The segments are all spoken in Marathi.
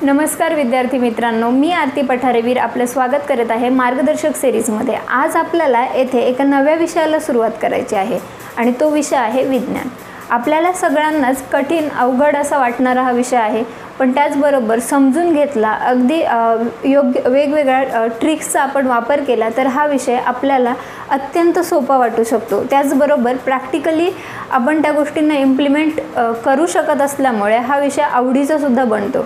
नमस्कार विद्यार्थी मित्रांनो, मी आरती पठारेवीर आपलं स्वागत करत आहे मार्गदर्शक सिरीजमध्ये। आज आपल्याला येथे एका नव्या विषयाला सुरुवात करायची आहे आणि तो विषय आहे विज्ञान। आपल्याला सगळ्यांनाच कठीण अवघड असा वाटणारा हा विषय आहे, पण त्याचबरोबर समजून घेतला, अगदी योग्य वेगवेगळ्या ट्रिक्सचा आपण वापर केला तर हा विषय आपल्याला अत्यंत सोपा वाटू शकतो। त्याचबरोबर प्रॅक्टिकली आपण त्या गोष्टींना इम्प्लिमेंट करू शकत असल्यामुळे हा विषय आवडीचा सुद्धा बनतो।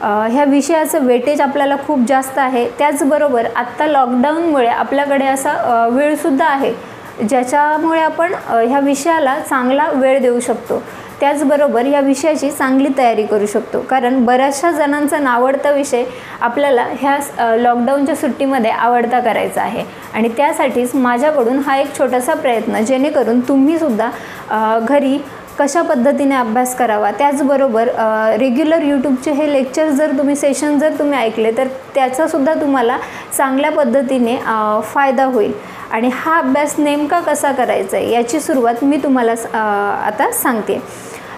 ह्या विषयाचं वेटेज आपल्याला खूप जास्त आहे। त्याचबरोबर आत्ता लॉकडाऊनमुळे आपल्याकडे असा वेळसुद्धा आहे ज्याच्यामुळे आपण ह्या विषयाला चांगला वेळ देऊ शकतो। त्याचबरोबर या विषयाची चांगली तयारी करू शकतो, कारण बऱ्याचशा जणांचा नावडता विषय आपल्याला ह्या लॉकडाऊनच्या सुट्टीमध्ये आवडता करायचा आहे आणि त्यासाठीच माझ्याकडून हा एक छोटासा प्रयत्न, जेणेकरून तुम्हीसुद्धा घरी कशा पद्धतीने अभ्यास करावा, त्याचबरोबर रेग्युलर यूट्यूबचे हे लेक्चर जर तुम्ही सेशन जर तुम्ही ऐकले तर त्याचासुद्धा तुम्हाला चांगल्या पद्धतीने फायदा होईल। आणि हा अभ्यास नेमका कसा करायचा आहे याची सुरुवात मी तुम्हाला आता सांगते।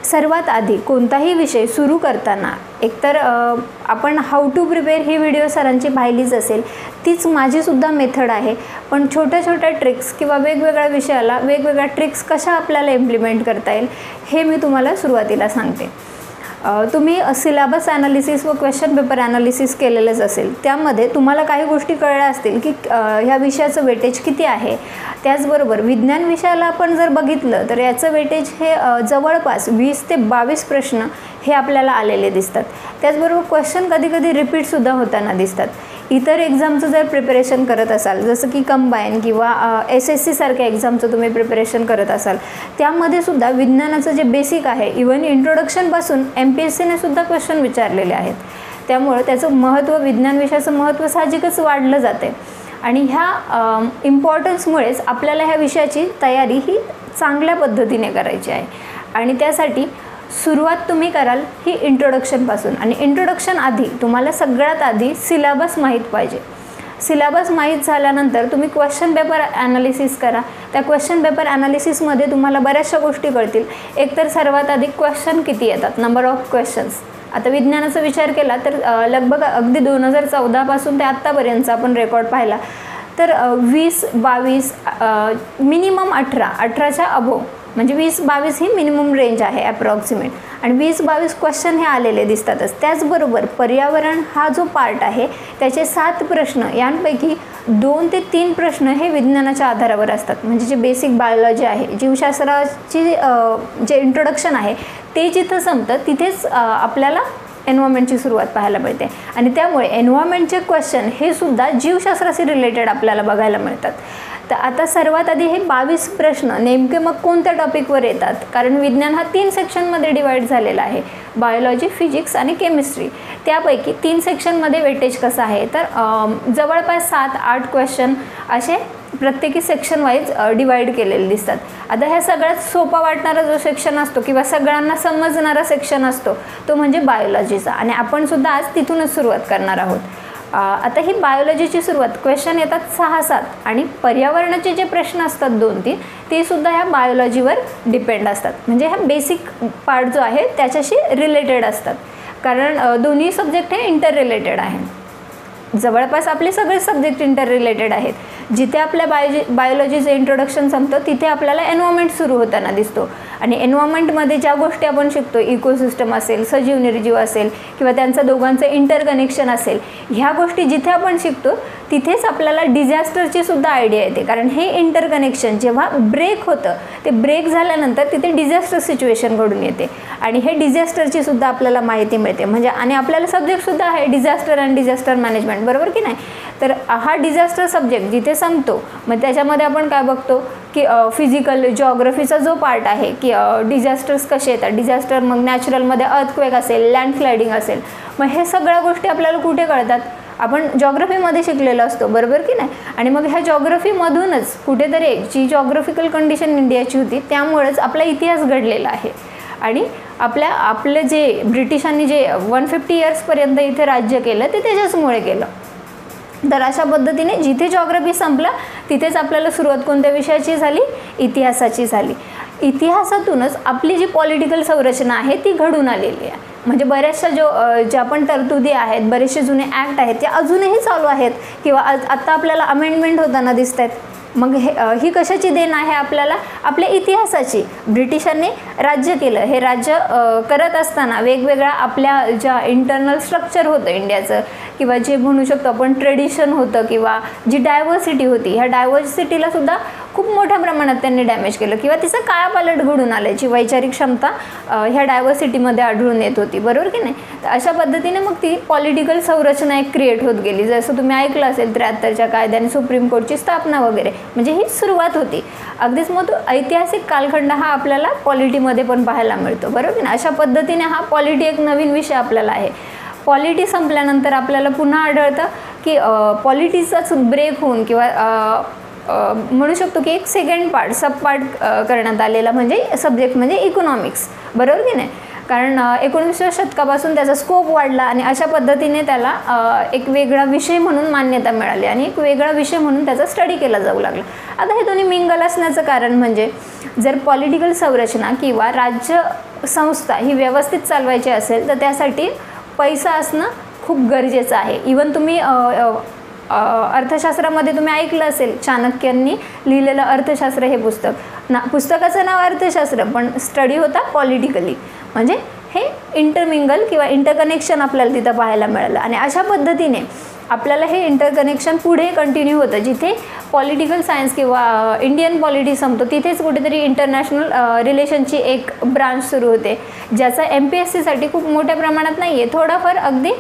सर्वात आधी कोणताही विषय सुरू करताना एकतर आपण हाऊ टू प्रिपेअर ही व्हिडिओ सरांची पाहिलीच असेल, तीच माझीसुद्धा मेथड आहे। पण छोट्या छोट्या ट्रिक्स किंवा वेगवेगळ्या विषयाला वेगवेगळ्या ट्रिक्स कशा आपल्याला इम्प्लिमेंट करता येईल हे मी तुम्हाला सुरुवातीला सांगते। तुम्ही सिलेबस ॲनालिसिस व क्वेश्चन पेपर ॲनालिसिस केलेलंच असेल, त्यामध्ये तुम्हाला काही गोष्टी कळल्या असतील की ह्या विषयाचं वेटेज किती आहे। त्याचबरोबर विज्ञान विषयाला आपण जर बघितलं तर याचं वेटेज हे जवळपास 20 ते 22 प्रश्न हे आपल्याला आलेले दिसतात। त्याचबरोबर क्वेश्चन कधी कधी रिपीटसुद्धा होताना दिसतात। इतर एक्झामचं जर प्रिपरेशन करत असाल, जसं की कंबाईन किंवा SSC सारख्या एक्झामचं तुम्ही प्रिपरेशन करत असाल, त्यामध्ये सुद्धा विज्ञानाचं जे बेसिक आहे, इव्हन इंट्रोडक्शनपासून MPSCने सुद्धा क्वेश्चन विचारलेले आहेत। त्यामुळे त्याचं महत्त्व, विज्ञान विषयाचं महत्त्व साहजिकच वाढलं जाते आणि ह्या इम्पॉर्टन्समुळेच आपल्याला ह्या विषयाची तयारी ही चांगल्या पद्धतीने करायची आहे। आणि त्यासाठी सुरुवात तुम्ही कराल ही इंट्रोडक्शनपासून, आणि इंट्रोडक्शन आधी तुम्हाला सगळ्यात आधी सिलेबस माहीत पाहिजे। सिलेबस माहीत झाल्यानंतर तुम्ही क्वेश्चन पेपर ॲनालिसिस करा। त्या क्वेश्चन पेपर ॲनालिसिसमध्ये तुम्हाला बऱ्याचशा गोष्टी कळतील। एकतर सर्वात आधी क्वेश्चन किती येतात, नंबर ऑफ क्वेश्चन्स। आता विज्ञानाचा विचार केला तर लगभग अगदी 2014 पासून ते आत्तापर्यंतचा आपण रेकॉर्ड पाहिला तर 20-22 मिनिमम 18च्या अबोव, म्हणजे 20-22 ही मिनिमम रेंज आहे ॲप्रॉक्सिमेट, आणि 20-22 क्वेश्चन हे आलेले दिसतातच। त्याचबरोबर पर्यावरण हा जो पार्ट आहे त्याचे 7 प्रश्न, यांपैकी 2 ते 3 प्रश्न हे विज्ञानाच्या आधारावर असतात। म्हणजे जे बेसिक बायोलॉजी आहे, जीवशास्त्राची जे इंट्रोडक्शन आहे ते जिथं संपतं तिथेच आपल्याला एन्व्हायरमेंटची सुरुवात पाहायला मिळते, आणि त्यामुळे एन्व्हायरमेंटचे क्वेश्चन हे सुद्धा जीवशास्त्राशी रिलेटेड आपल्याला बघायला मिळतात। तर आता सर्वात आधी हे 22 प्रश्न नेमके मग कोणत्या टॉपिकवर येतात, कारण विज्ञान हा 3 सेक्शनमध्ये डिवाईड झालेला आहे, बायोलॉजी, फिजिक्स आणि केमिस्ट्री। त्यापैकी 3 सेक्शनमध्ये वेटेज कसं आहे तर जवळपास 7-8 क्वेश्चन असे प्रत्येकी सेक्शन वाईज डिवाईड केलेले दिसतात। आता ह्या सगळ्यात सोपा वाटणारा जो सेक्शन असतो किंवा सगळ्यांना समजणारा सेक्शन असतो तो म्हणजे बायोलॉजीचा, आणि आपण सुद्धा आज तिथूनच सुरुवात करणार आहोत। आता ही बायोलॉजीची सुरुवात, क्वेश्चन येतात 6-7, आणि पर्यावरणाचे जे प्रश्न असतात 2-3 ते सुद्धा ह्या बायोलॉजीवर डिपेंड असतात। म्हणजे हा बेसिक पार्ट जो आहे त्याच्याशी रिलेटेड असतात, कारण दोन्ही सब्जेक्ट हे इंटर रिलेटेड आहे। जवळपास आपले सगळे सब्जेक्ट इंटर रिलेटेड आहेत। जिथे आपल्या बायोलॉजीचं इंट्रोडक्शन संपतं तिथे आपल्याला एन्व्हायरमेंट सुरू होताना दिसतो, आणि एन्व्हायरमेंटमध्ये ज्या गोष्टी आपण शिकतो, इकोसिस्टम असेल, सजीव निर्जीव असेल किंवा त्यांचं दोघांचं इंटरकनेक्शन असेल, ह्या गोष्टी जिथे आपण शिकतो तिथेच आपल्याला डिझास्टरची सुद्धा आयडिया येते। कारण हे इंटरकनेक्शन जेव्हा ब्रेक होतं, ते ब्रेक झाल्यानंतर तिथे डिझास्टर सिच्युएशन घडून येते, आणि हे डिझास्टरची सुद्धा आपल्याला माहिती मिळते। म्हणजे आणि आपल्याला सब्जेक्टसुद्धा आहे डिझास्टर अँड डिझास्टर मॅनेजमेंट, बरोबर की नाही। तर हा डिझास्टर सब्जेक्ट जिथे संपतो, मग त्याच्यामध्ये आपण काय बघतो की फिजिकल जिओग्राफीचा जो पार्ट आहे की डिझास्टर्स कसे येतात, डिझास्टर मग नॅचरलमध्ये अर्थक्वेक असेल, लँडस्लायडिंग असेल, मग हे सगळ्या गोष्टी आपल्याला कुठे कळतात, आपण जॉग्रफीमध्ये शिकलेलो असतो, बरोबर की नाही। आणि मग ह्या जॉग्रफीमधूनच कुठेतरी जी जॉग्रफिकल कंडिशन इंडियाची होती त्यामुळेच आपला इतिहास घडलेला आहे, आणि आपले जे ब्रिटिशांनी जे 150 इयर्सपर्यंत इथे राज्य केलं ते त्याच्याचमुळे केलं। तर अशा पद्धतीने जिथे जॉग्रफी संपला तिथेच आपल्याला सुरुवात कोणत्या विषयाची झाली, इतिहासाची झाली। इतिहासातूनच आपली जी पॉलिटिकल संरचना आहे ती घडून आलेली आहे। म्हणजे बऱ्याचशा ज्या पण तरतुदी आहेत, बरेचसे जुने ॲक्ट आहेत ते अजूनही चालू आहेत किंवा आत्ता आपल्याला अमेंडमेंट होताना दिसत आहेत. मग ही कशाची देण आहे आपल्याला? आपल्या इतिहासाची. ब्रिटिशांनी राज्य केलं, हे राज्य करत असताना वेगवेगळ्या आपल्या ज्या इंटरनल स्ट्रक्चर होतं इंडियाचं, किंवा जे म्हणू शकतो आपण ट्रेडिशन होतं, किंवा जी डायव्हर्सिटी होती, ह्या डायव्हर्सिटीला सुद्धा खूप मोठ्या प्रमाणात त्यांनी डॅमेज केलं किंवा तिचं कायापालट घडून आलं, जी वैचारिक क्षमता ह्या डायव्हर्सिटीमध्ये आढळून येत होती, बरोबर की नाही? तर अशा पद्धतीने मग ती पॉलिटिकल संरचना एक क्रिएट होत गेली. जसं तुम्ही ऐकलं असेल 73च्या कायद्याने सुप्रीम कोर्टची स्थापना वगैरे, म्हणजे ही सुरुवात होती. अगदीच मग तो ऐतिहासिक कालखंड हा आपल्याला पॉलिटीमध्ये पण पाहायला मिळतो, बरोबर की नाही? अशा पद्धतीने हा पॉलिटी एक नवीन विषय आपल्याला आहे. पॉलिटी संपल्यानंतर आपल्याला पुन्हा आढळतं की पॉलिटीचाच ब्रेक होऊन किंवा म्हणू शकतो की एक सेकंड पार्ट, सब पार्ट करण्यात आलेला म्हणजे सब्जेक्ट म्हणजे इकॉनॉमिक्स, बरोबर की नाही? कारण 19व्या शतकापासून त्याचा स्कोप वाढला आणि अशा पद्धतीने त्याला एक वेगळा विषय म्हणून मान्यता मिळाली आणि एक वेगळा विषय म्हणून त्याचा स्टडी केला जाऊ लागला. आता हे दोन्ही मिंगल असण्याचं कारण म्हणजे जर पॉलिटिकल संरचना किंवा राज्य संस्था ही व्यवस्थित चालवायची असेल तर त्यासाठी पैसा असणं खूप गरजेचं आहे. इवन तुम्ही अर्थशास्त्रामध्ये तुम्ही ऐकलं असेल, चाणक्यांनी लिहिलेलं अर्थशास्त्र हे पुस्तकाचं नाव अर्थशास्त्र, पण स्टडी होता पॉलिटिकली. म्हणजे हे इंटरमिंगल किंवा इंटरकनेक्शन आपल्याला तिथं पाहायला मिळालं आणि अशा पद्धतीने आपल्याला हे इंटरकनेक्शन पुढे कंटिन्यू होतं. जिथे पॉलिटिकल सायन्स किंवा इंडियन पॉलिटी संपतो तिथेच कुठेतरी इंटरनॅशनल रिलेशनची एक ब्रांच सुरू होते, ज्याचा MPSCसाठी खूप मोठ्या प्रमाणात नाही आहे, थोडाफार अगदी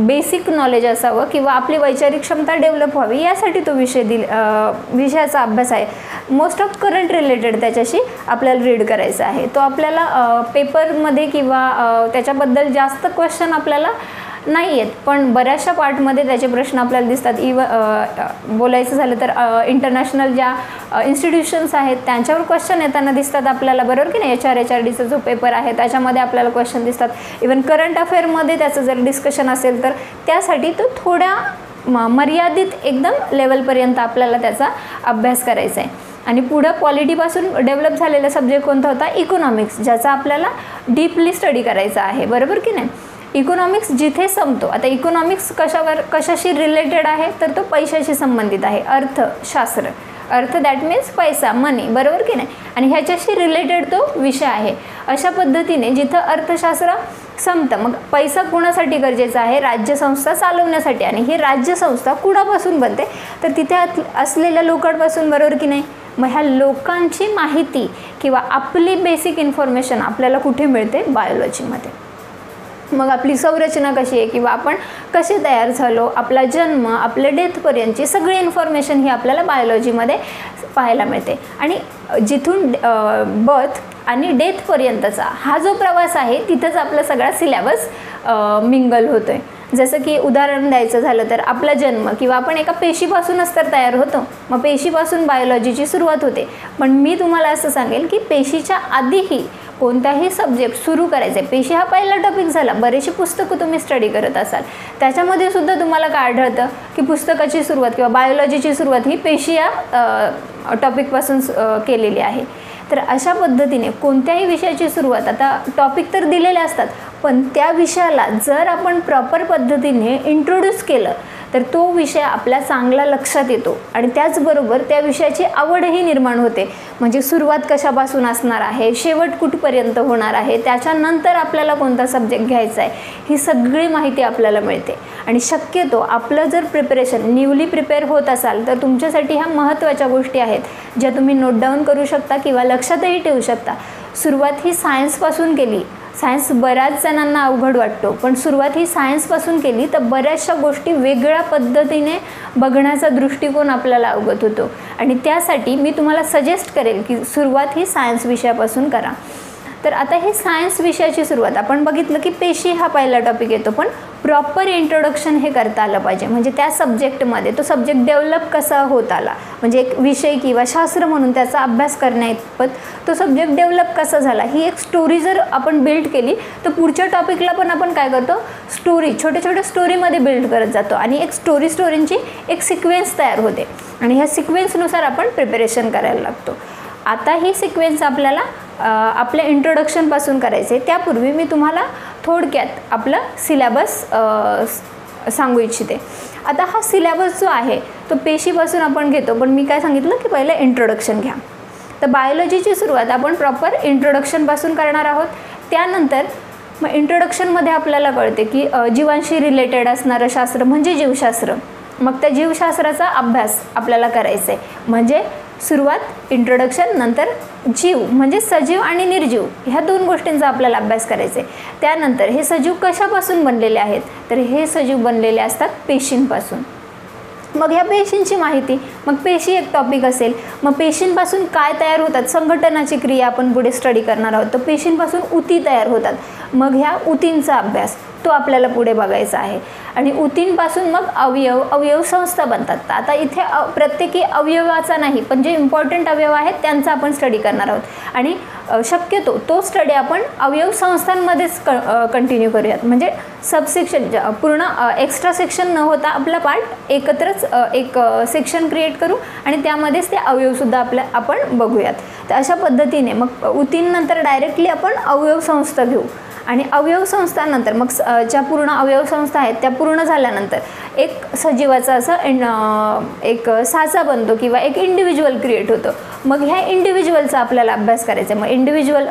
बेसिक नॉलेज असावं किंवा आपली वैचारिक क्षमता डेव्हलप व्हावी यासाठी तो विषयाचा अभ्यास आहे. मोस्ट ऑफ करंट रिलेटेड त्याच्याशी आपल्याला रीड करायचा आहे. तो आपल्याला पेपरमध्ये किंवा त्याच्याबद्दल जास्त क्वेश्चन आपल्याला नाही आहेत, पण बऱ्याचशा पार्टमध्ये त्याचे प्रश्न आपल्याला दिसतात. बोलायचं झालं तर इंटरनॅशनल ज्या इन्स्टिट्यूशन्स आहेत त्यांच्यावर क्वेश्चन येताना दिसतात आपल्याला, बरोबर की नाही? HRDचा जो पेपर आहे त्याच्यामध्ये आपल्याला क्वेश्चन दिसतात. इवन करंट अफेअरमध्ये त्याचं जर डिस्कशन असेल तर त्यासाठी तो थोड्या मर्यादित एकदम लेवलपर्यंत आपल्याला त्याचा अभ्यास करायचा आहे. आणि पुढं पॉलिटीपासून डेव्हलप झालेला सब्जेक्ट कोणता होता? इकॉनॉमिक्स, ज्याचा आपल्याला डीपली स्टडी करायचा आहे, बरोबर की नाही? इकॉनॉमिक्स जिथे संपतो, आता इकॉनॉमिक्स कशाशी रिलेटेड आहे तर तो पैशाशी संबंधित आहे. अर्थशास्त्र, अर्थ दॅट मीन्स पैसा, मनी, बरोबर की नाही? आणि ह्याच्याशी रिलेटेड तो विषय आहे. अशा पद्धतीने जिथं अर्थशास्त्र संपतं, मग पैसा कुणासाठी गरजेचा आहे? राज्यसंस्था चालवण्यासाठी. आणि ही राज्यसंस्था कुणापासून बनते तर तिथे असलेल्या लोकांपासून, बरोबर की नाही? मग ह्या लोकांची माहिती किंवा आपली बेसिक इन्फॉर्मेशन आपल्याला कुठे मिळते? बायोलॉजीमध्ये. मग आपली संरचना कशी आहे किंवा आपण कसे तयार झालो, आपला जन्म, आपल्या डेथपर्यंतची सगळी इन्फॉर्मेशन ही आपल्याला बायोलॉजीमध्ये पाहायला मिळते. आणि जिथून बर्थ आणि डेथपर्यंतचा हा जो प्रवास आहे तिथंच आपला सगळा सिलेबस मिंगल होतो आहे. जसं की उदाहरण द्यायचं झालं तर आपला जन्म किंवा आपण एका पेशीपासूनच तर तयार होतो, मग पेशीपासून बायोलॉजीची सुरुवात होते. पण मी तुम्हाला असं सांगेल की पेशीच्या आधीही कोणताही सब्जेक्ट सुरू करायचा आहे. पेशी हा पहिला टॉपिक झाला. बरेचशी पुस्तकं तुम्ही स्टडी करत असाल त्याच्यामध्ये सुद्धा तुम्हाला काय आढळतं की पुस्तकाची सुरुवात किंवा बायोलॉजीची सुरुवात ही पेशी या टॉपिकपासून केलेली आहे. तर अशा पद्धतीने कोणत्याही विषयाची सुरुवात, आता टॉपिक तर दिलेले असतात पण त्या विषयाला जर आपण प्रॉपर पद्धतीने इंट्रोड्यूस केलं तर तो विषय आपल्या चांगला लक्षात येतो आणि त्याचबरोबर त्या विषयाची आवडही निर्माण होते. म्हणजे सुरुवात कशापासून असणार आहे, शेवट कुठपर्यंत होणार आहे, त्याच्यानंतर आपल्याला कोणता सब्जेक्ट घ्यायचा आहे, ही सगळी माहिती आपल्याला मिळते. आणि शक्यतो आपलं जर प्रिपरेशन न्यूली प्रिपेअर होत असाल तर तुमच्यासाठी ह्या महत्त्वाच्या गोष्टी आहेत ज्या तुम्ही नोट डाऊन करू शकता किंवा लक्षातही ठेवू शकता. सुरुवात ही सायन्सपासून केली. सायन्स बऱ्याच जणांना अवघड वाटतो, पण सुरुवात ही सायन्सपासून केली तर बऱ्याचशा गोष्टी वेगळ्या पद्धतीने बघण्याचा दृष्टिकोन आपल्याला अवगत होतो. आणि त्यासाठी मी तुम्हाला सजेस्ट करेल की सुरुवात ही सायन्स विषयापासून करा. तर आता हे सायन्स विषयाची सुरुवात आपण बघितलं की पेशी हा पहिला टॉपिक येतो, पण प्रॉपर इंट्रोडक्शन हे करता आलं पाहिजे. म्हणजे त्या सब्जेक्टमध्ये तो सब्जेक्ट डेव्हलप कसा होत आला, म्हणजे एक विषय किंवा शास्त्र म्हणून त्याचा अभ्यास करण्याइतपत तो सब्जेक्ट डेव्हलप कसा झाला, ही एक स्टोरी जर आपण बिल्ड केली तर पुढच्या टॉपिकला पण आपण काय करतो, स्टोरी छोट्या छोट्या स्टोरीमध्ये बिल्ड करत जातो आणि एक स्टोरींची एक सिक्वेन्स तयार होते आणि ह्या सिक्वेन्सनुसार आपण प्रिपरेशन करायला लागतो. आता ही सिक्वेन्स आपल्याला आपल्या इंट्रोडक्शनपासून करायचे. त्यापूर्वी मी तुम्हाला थोडक्यात आपला सिलेबस सांगू इच्छिते. आता हा सिलेबस जो आहे तो पेशीपासून आपण घेतो, पण मी काय सांगितलं की पहिले इंट्रोडक्शन घ्या. तर बायोलॉजीची सुरुवात आपण प्रॉपर इंट्रोडक्शनपासून करणार आहोत. त्यानंतर मग इंट्रोडक्शनमध्ये आपल्याला कळते की जीवांशी रिलेटेड असणारं शास्त्र म्हणजे जीवशास्त्र. मग त्या जीवशास्त्राचा अभ्यास आपल्याला करायचा आहे. म्हणजे सुरुवात इंट्रोडक्शन, नंतर जीव म्हणजे सजीव आणि निर्जीव ह्या दोन गोष्टींचा आपल्याला अभ्यास करायचा आहे. त्यानंतर हे सजीव कशापासून बनलेले आहेत, तर हे सजीव बनलेले असतात पेशींपासून. मग ह्या पेशींची माहिती, मग पेशी एक टॉपिक असेल. मग पेशींपासून काय तयार होतात, संघटनाची क्रिया आपण पुढे स्टडी करणार आहोत. तर पेशींपासून ऊती तयार होतात. मग ह्या ऊतींचा अभ्यास तो आपल्याला पुढे बघायचा आहे. आणि ऊतींपासून मग अवयव संस्था बनतात. आता इथे प्रत्येकी अवयवाचा नाही, पण जे इम्पॉर्टंट अवयव आहेत त्यांचा आपण स्टडी करणार आहोत. आणि शक्यतो तो स्टडी आपण अवयव संस्थांमध्येच कंटिन्यू करूयात. म्हणजे सबसेक्शन पूर्ण एक्स्ट्रा सेक्शन न होता आपला पार्ट एकत्रच एक सेक्शन क्रिएट करू आणि त्यामध्येच ते अवयवसुद्धा आपण बघूयात. तर अशा पद्धतीने मग ऊतींनंतर डायरेक्टली आपण अवयव संस्था घेऊ. आणि अवयव संस्थानंतर मग ज्या पूर्ण अवयव संस्था आहेत त्या पूर्ण झाल्यानंतर एक सजीवाचा असं एक साचा बनतो किंवा एक इंडिव्हिज्युअल क्रिएट होतो. मग ह्या इंडिव्हिज्युअलचा आपल्याला अभ्यास करायचा आहे. मग इंडिव्हिज्युअल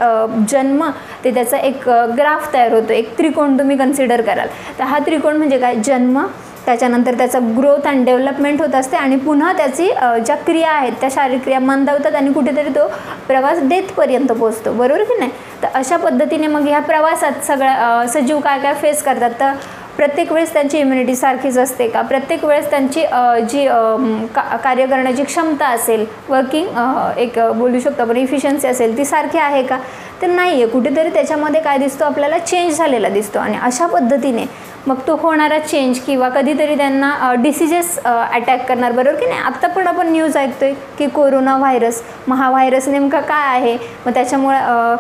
जन्म ते त्याचा एक ग्राफ तयार होतो, एक त्रिकोण तुम्ही कन्सिडर कराल. तर हा त्रिकोण म्हणजे काय, जन्म, त्याच्यानंतर त्याचा ग्रोथ आणि डेव्हलपमेंट होत असते आणि पुन्हा त्याची ज्या क्रिया आहेत त्या शारीरिक क्रिया मंदावतात आणि कुठेतरी तो प्रवास डेथपर्यंत पोहोचतो. बरोबर की नाही. तर अशा पद्धतीने मग ह्या प्रवासात सगळ्या सजीव काय काय फेस करतात. तर प्रत्येक वेळेस त्यांची इम्युनिटी सारखीच असते का, प्रत्येक वेळेस त्यांची जी कार्य करण्याची क्षमता असेल, वर्किंग एक बोलू शकतो आपण इफिशियन्सी असेल ती सारखी आहे का, तर नाही आहे. कुठेतरी त्याच्यामध्ये काय दिसतो, आपल्याला चेंज झालेला दिसतो. आणि अशा पद्धतीने मग तो होणारा चेंज किंवा कधीतरी त्यांना डिसीजेस अटॅक करणार. बरोबर की नाही. आत्ता पण आपण न्यूज ऐकतोय की कोरोना व्हायरस, मग हा व्हायरस नेमका काय आहे, मग त्याच्यामुळे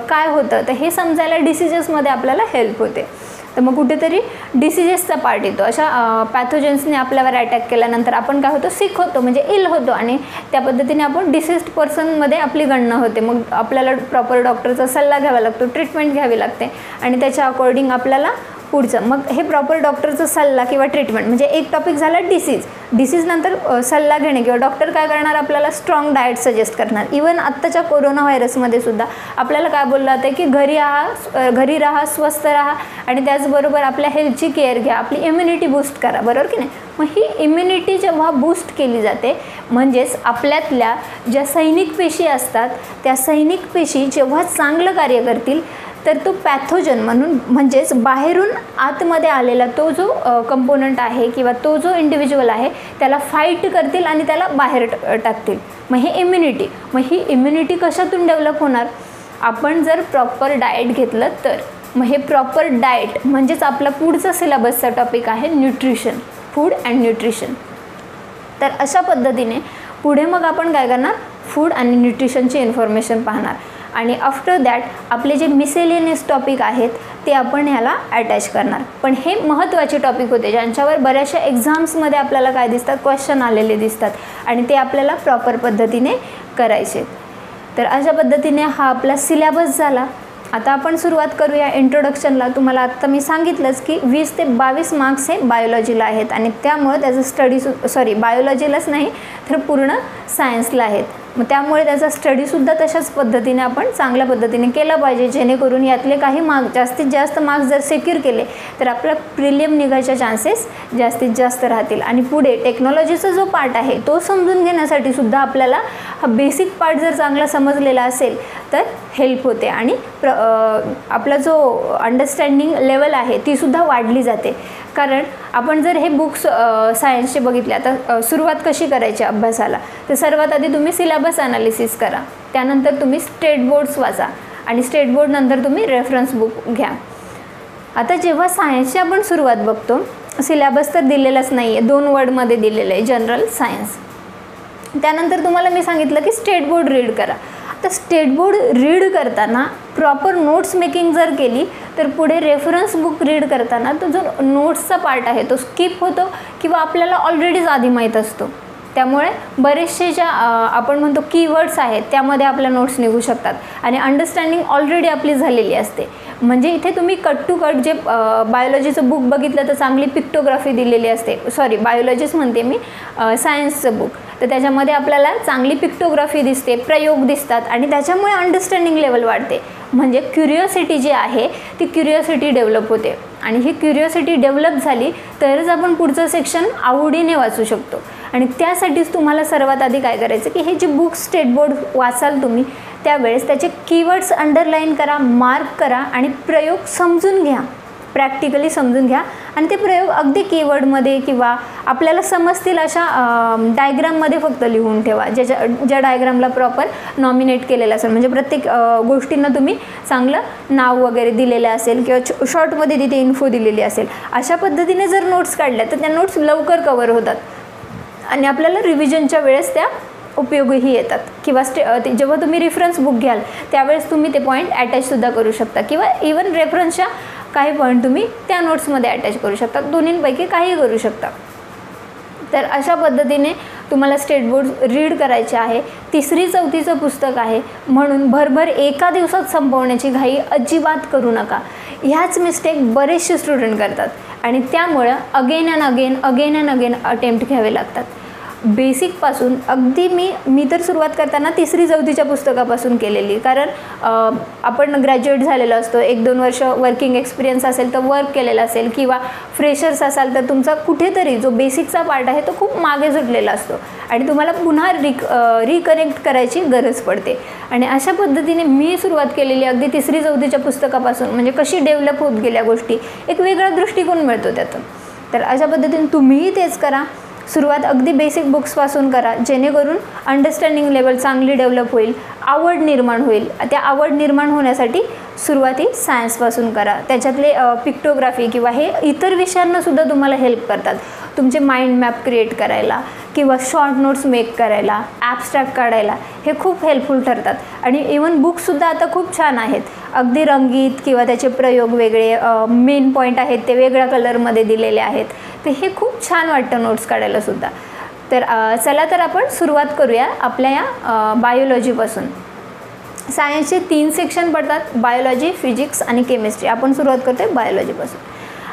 काय होतं, तर हे समजायला डिसीजेसमध्ये आपल्याला हेल्प होते. तर मग कुठेतरी डिसीजेसचा पार्ट येतो. अशा पॅथोजन्सने आपल्यावर अटॅक केल्यानंतर आपण काय होतो, सिक होतो म्हणजे इल होतो आणि त्या पद्धतीने आपण डिसीज्ड पर्सनमध्ये आपली गणना होते. मग आपल्याला प्रॉपर डॉक्टरचा सल्ला घ्यावा लागतो, ट्रीटमेंट घ्यावी लागते आणि त्याच्या अकॉर्डिंग आपल्याला पुढचं मग हे प्रॉपर डॉक्टरचा सल्ला किंवा ट्रीटमेंट. म्हणजे एक टॉपिक झाला डिसीज नंतर सल्ला घेणे किंवा डॉक्टर काय करणार, आपल्याला स्ट्रॉंग डाएट सजेस्ट करणार. इवन आत्ताच्या कोरोना व्हायरसमध्ये सुद्धा आपल्याला काय बोललं जातं की घरी राहा, स्वस्थ राहा आणि त्याचबरोबर आपल्या हेल्थची केअर घ्या, आपली इम्युनिटी बूस्ट करा. बरोबर की नाही. मग ही इम्युनिटी जेव्हा बूस्ट केली जाते म्हणजेच आपल्यातल्या ज्या सैनिक पेशी असतात त्या सैनिक पेशी जेव्हा चांगलं कार्य करतील तर तो पॅथोजन म्हणजेच बाहेरून आतमध्ये आलेला तो जो कंपोनंट आहे किंवा तो जो इंडिव्हिज्युअल आहे त्याला फाईट करतील आणि त्याला बाहेर टाकतील. मग हे इम्युनिटी, मग ही इम्युनिटी कशातून डेव्हलप होणार, आपण जर प्रॉपर डाएट घेतलं तर. मग हे प्रॉपर डाएट म्हणजेच आपला पुढचा सिलेबसचा टॉपिक आहे न्यूट्रिशन, फूड अँड न्यूट्रिशन. तर अशा पद्धतीने पुढे मग आपण काय करणार, फूड आणि न्यूट्रिशनची इन्फॉर्मेशन पाहणार आणि आफ्टर दॅट आपले जे मिसेलिनियस टॉपिक आहेत ते आपण ह्याला अटॅच करणार. पण हे महत्त्वाचे टॉपिक होते ज्यांच्यावर बऱ्याचशा एक्झाम्समध्ये आपल्याला काय दिसतात, क्वेश्चन आलेले दिसतात आणि ते आपल्याला प्रॉपर पद्धतीने करायचे. तर अशा पद्धतीने हा आपला सिलेबस झाला. आता आपण सुरुवात करूया इंट्रोडक्शनला. तुम्हाला आत्ता मी सांगितलंच की 20 ते 22 मार्क्स हे बायोलॉजीला आहेत आणि त्यामुळे त्याचं बायोलॉजीलाच नाही तर पूर्ण सायन्सला आहेत. मग त्यामुळे त्याचा स्टडीसुद्धा तशाच पद्धतीने आपण चांगल्या पद्धतीने केला पाहिजे जेणेकरून यातले काही मार्क्स जास्तीत जास्त मार्क्स जर सिक्युअर केले तर आपला प्रिलियम निघायचे चान्सेस जास्तीत जास्त राहतील. आणि पुढे टेक्नॉलॉजीचा जो पार्ट आहे तो समजून घेण्यासाठी सुद्धा आपल्याला हा बेसिक पार्ट जर चांगला समजलेला असेल तर हेल्प होते आणि आपला जो अंडरस्टँडिंग लेवल आहे तीसुद्धा वाढली जाते. कारण आपण जर हे बुक्स सायन्सचे बघितले, आता सुरुवात कशी करायची अभ्यासाला, तर सर्वात आधी तुम्ही सिलेबस ॲनालिसिस करा, त्यानंतर तुम्ही स्टेट बोर्ड्स वाचा आणि स्टेट बोर्ड नंतर तुम्ही रेफरन्स बुक घ्या. आता जेव्हा सायन्सची आपण सुरुवात बघतो, सिलेबस तर दिलेलाच नाही आहे, 2 वर्डमध्ये दिलेलं आहे, जनरल सायन्स. त्यानंतर तुम्हाला मी सांगितलं की स्टेट बोर्ड रीड करा. तर स्टेट बोर्ड रीड करताना प्रॉपर नोट्स मेकिंग जर केली तर पुढे रेफरन्स बुक रीड करताना तो जो नोट्सचा पार्ट आहे तो स्किप होतो किंवा आपल्याला ऑलरेडीच आधी माहीत असतो. त्यामुळे बरेचसे ज्या आपण म्हणतो कीवर्ड्स आहेत त्यामध्ये आपल्या नोट्स निघू शकतात आणि अंडरस्टँडिंग ऑलरेडी आपली झालेली असते. म्हणजे इथे तुम्ही कट टू कट जे बायोलॉजीचं बुक बघितलं तर चांगली पिक्टोग्राफी दिलेली असते, सॉरी बायोलॉजीच म्हणते मी, सायन्सचं बुक, तर त्याच्यामध्ये आपल्याला चांगली पिक्टोग्राफी दिसते, प्रयोग दिसतात आणि त्याच्यामुळे अंडरस्टँडिंग लेवल वाढते. म्हणजे क्युरिओसिटी जी आहे ती क्युरिओसिटी डेव्हलप होते आणि ही क्युरिओसिटी डेव्हलप झाली तरच आपण पुढचं सेक्शन आवडीने वाचू शकतो. आणि त्यासाठीच तुम्हाला सर्वात आधी काय करायचं की हे जे बुक स्टेट बोर्ड वाचाल तुम्ही त्यावेळेस त्याचे कीवर्ड्स अंडरलाईन करा, मार्क करा आणि प्रयोग समजून घ्या, प्रॅक्टिकली समजून घ्या आणि ते प्रयोग अगदी कीवर्डमध्ये किंवा आपल्याला समजतील अशा डायग्राममध्ये फक्त लिहून ठेवा, ज्या डायग्रामला प्रॉपर नॉमिनेट केलेलं असेल. म्हणजे प्रत्येक गोष्टींना तुम्ही चांगलं नाव वगैरे दिलेलं असेल किंवा शॉर्टमध्ये तिथे इन्फो दिलेली असेल. अशा पद्धतीने जर नोट्स काढल्या तर त्या नोट्स लवकर कवर होतात आणि आपल्याला रिव्हिजनच्या वेळेस त्या उपयोगही येतात. किंवा जेव्हा तुम्ही रेफरन्स बुक घ्याल त्यावेळेस तुम्ही ते पॉईंट अटॅचसुद्धा करू शकता किंवा इवन रेफरन्सच्या काही पॉईंट तुम्ही त्या नोट्समध्ये अटॅच करू शकता, दोन्हींपैकी काही करू शकता. तर अशा पद्धतीने तुम्हाला स्टेट बोर्ड रीड करायचे आहे. 3री-4थीचं पुस्तक आहे म्हणून भरभर एका दिवसात संपवण्याची घाई अजिबात करू नका. ह्याच मिस्टेक बरेचसे स्टुडंट करतात आणि त्यामुळं अगेन अँड अगेन अटेम्प्ट घ्यावे लागतात. बेसिकपासून अगदी मी तर सुरुवात करताना 3री-4थीच्या पुस्तकापासून केलेली, कारण आपण ग्रॅज्युएट झालेलो असतो, 1-2 वर्ष वर्किंग एक्सपिरियन्स असेल तर वर्क केलेला असेल किंवा फ्रेशर्स असाल तर तुमचा कुठेतरी जो बेसिकचा पार्ट आहे तो खूप मागे सुटलेला असतो आणि तुम्हाला पुन्हा रिकनेक्ट करायची गरज पडते. आणि अशा पद्धतीने मी सुरुवात केलेली अगदी 3री-4थीच्या पुस्तकापासून, म्हणजे कशी डेव्हलप होत गेल्या गोष्टी, एक वेगळा दृष्टिकोन मिळतो त्यातून. तर अशा पद्धतीने तुम्हीही तेच करा. सुरुवात अगदी बेसिक बुक्सपासून करा, जेणेकरून अंडरस्टँडिंग लेवल चांगली डेव्हलप होईल, आवड निर्माण होईल. त्या आवड निर्माण होण्यासाठी सुरुवाती सायन्सपासून करा. त्याच्यातले पिक्टोग्राफी किंवा हे इतर विषयांनासुद्धा तुम्हाला हेल्प करतात. तुमचे माइंड मॅप क्रिएट करायला किंवा शॉर्ट नोट्स मेक करायला, ॲबस्ट्रॅक्ट काढायला हे खूप हेल्पफुल ठरतात. आणि इवन बुकसुद्धा आता खूप छान आहेत, अगदी रंगीत किंवा त्याचे प्रयोग वेगळे, मेन पॉईंट आहेत ते वेगळ्या कलरमध्ये दिलेले आहेत. तर हे खूप छान वाटतं नोट्स काढायलासुद्धा. तर चला तर आपण सुरुवात करूया आपल्या या बायोलॉजीपासून. सायन्सचे 3 सेक्शन पडतात, बायोलॉजी, फिजिक्स आणि केमिस्ट्री. आपण सुरुवात करतो आहे बायोलॉजीपासून.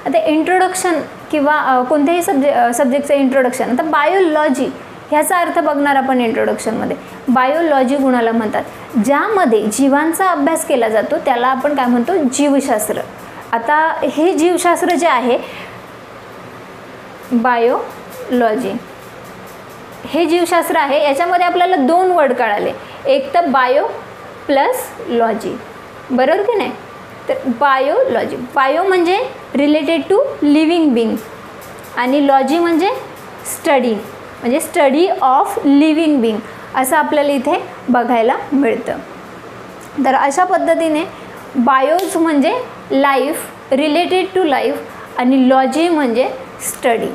आता इंट्रोडक्शन किंवा कोणत्याही सब्जेक्टचं इंट्रोडक्शन. आता बायोलॉजी ह्याचा अर्थ बघणार आपण इंट्रोडक्शनमध्ये. बायोलॉजी कुणाला म्हणतात? ज्यामध्ये जीवांचा अभ्यास केला जातो त्याला आपण काय म्हणतो? जीवशास्त्र. आता हे जीवशास्त्र जे आहे बायोलॉजी, हे जीवशास्त्र आहे. याच्यामध्ये आपल्याला 2 वर्ड कळाले, एक तर बायो प्लस लॉजी, बरोबर की नाही? तर बायोलॉजी, बायो म्हणजे रिलेटेड टू लिव्हिंग बिंग आणि लॉजी म्हणजे स्टडी, म्हणजे स्टडी ऑफ लिव्हिंग बिंग असं आपल्याला इथे बघायला मिळतं. तर अशा पद्धतीने बायोज म्हणजे लाईफ, रिलेटेड टू लाईफ आणि लॉजी म्हणजे स्टडी.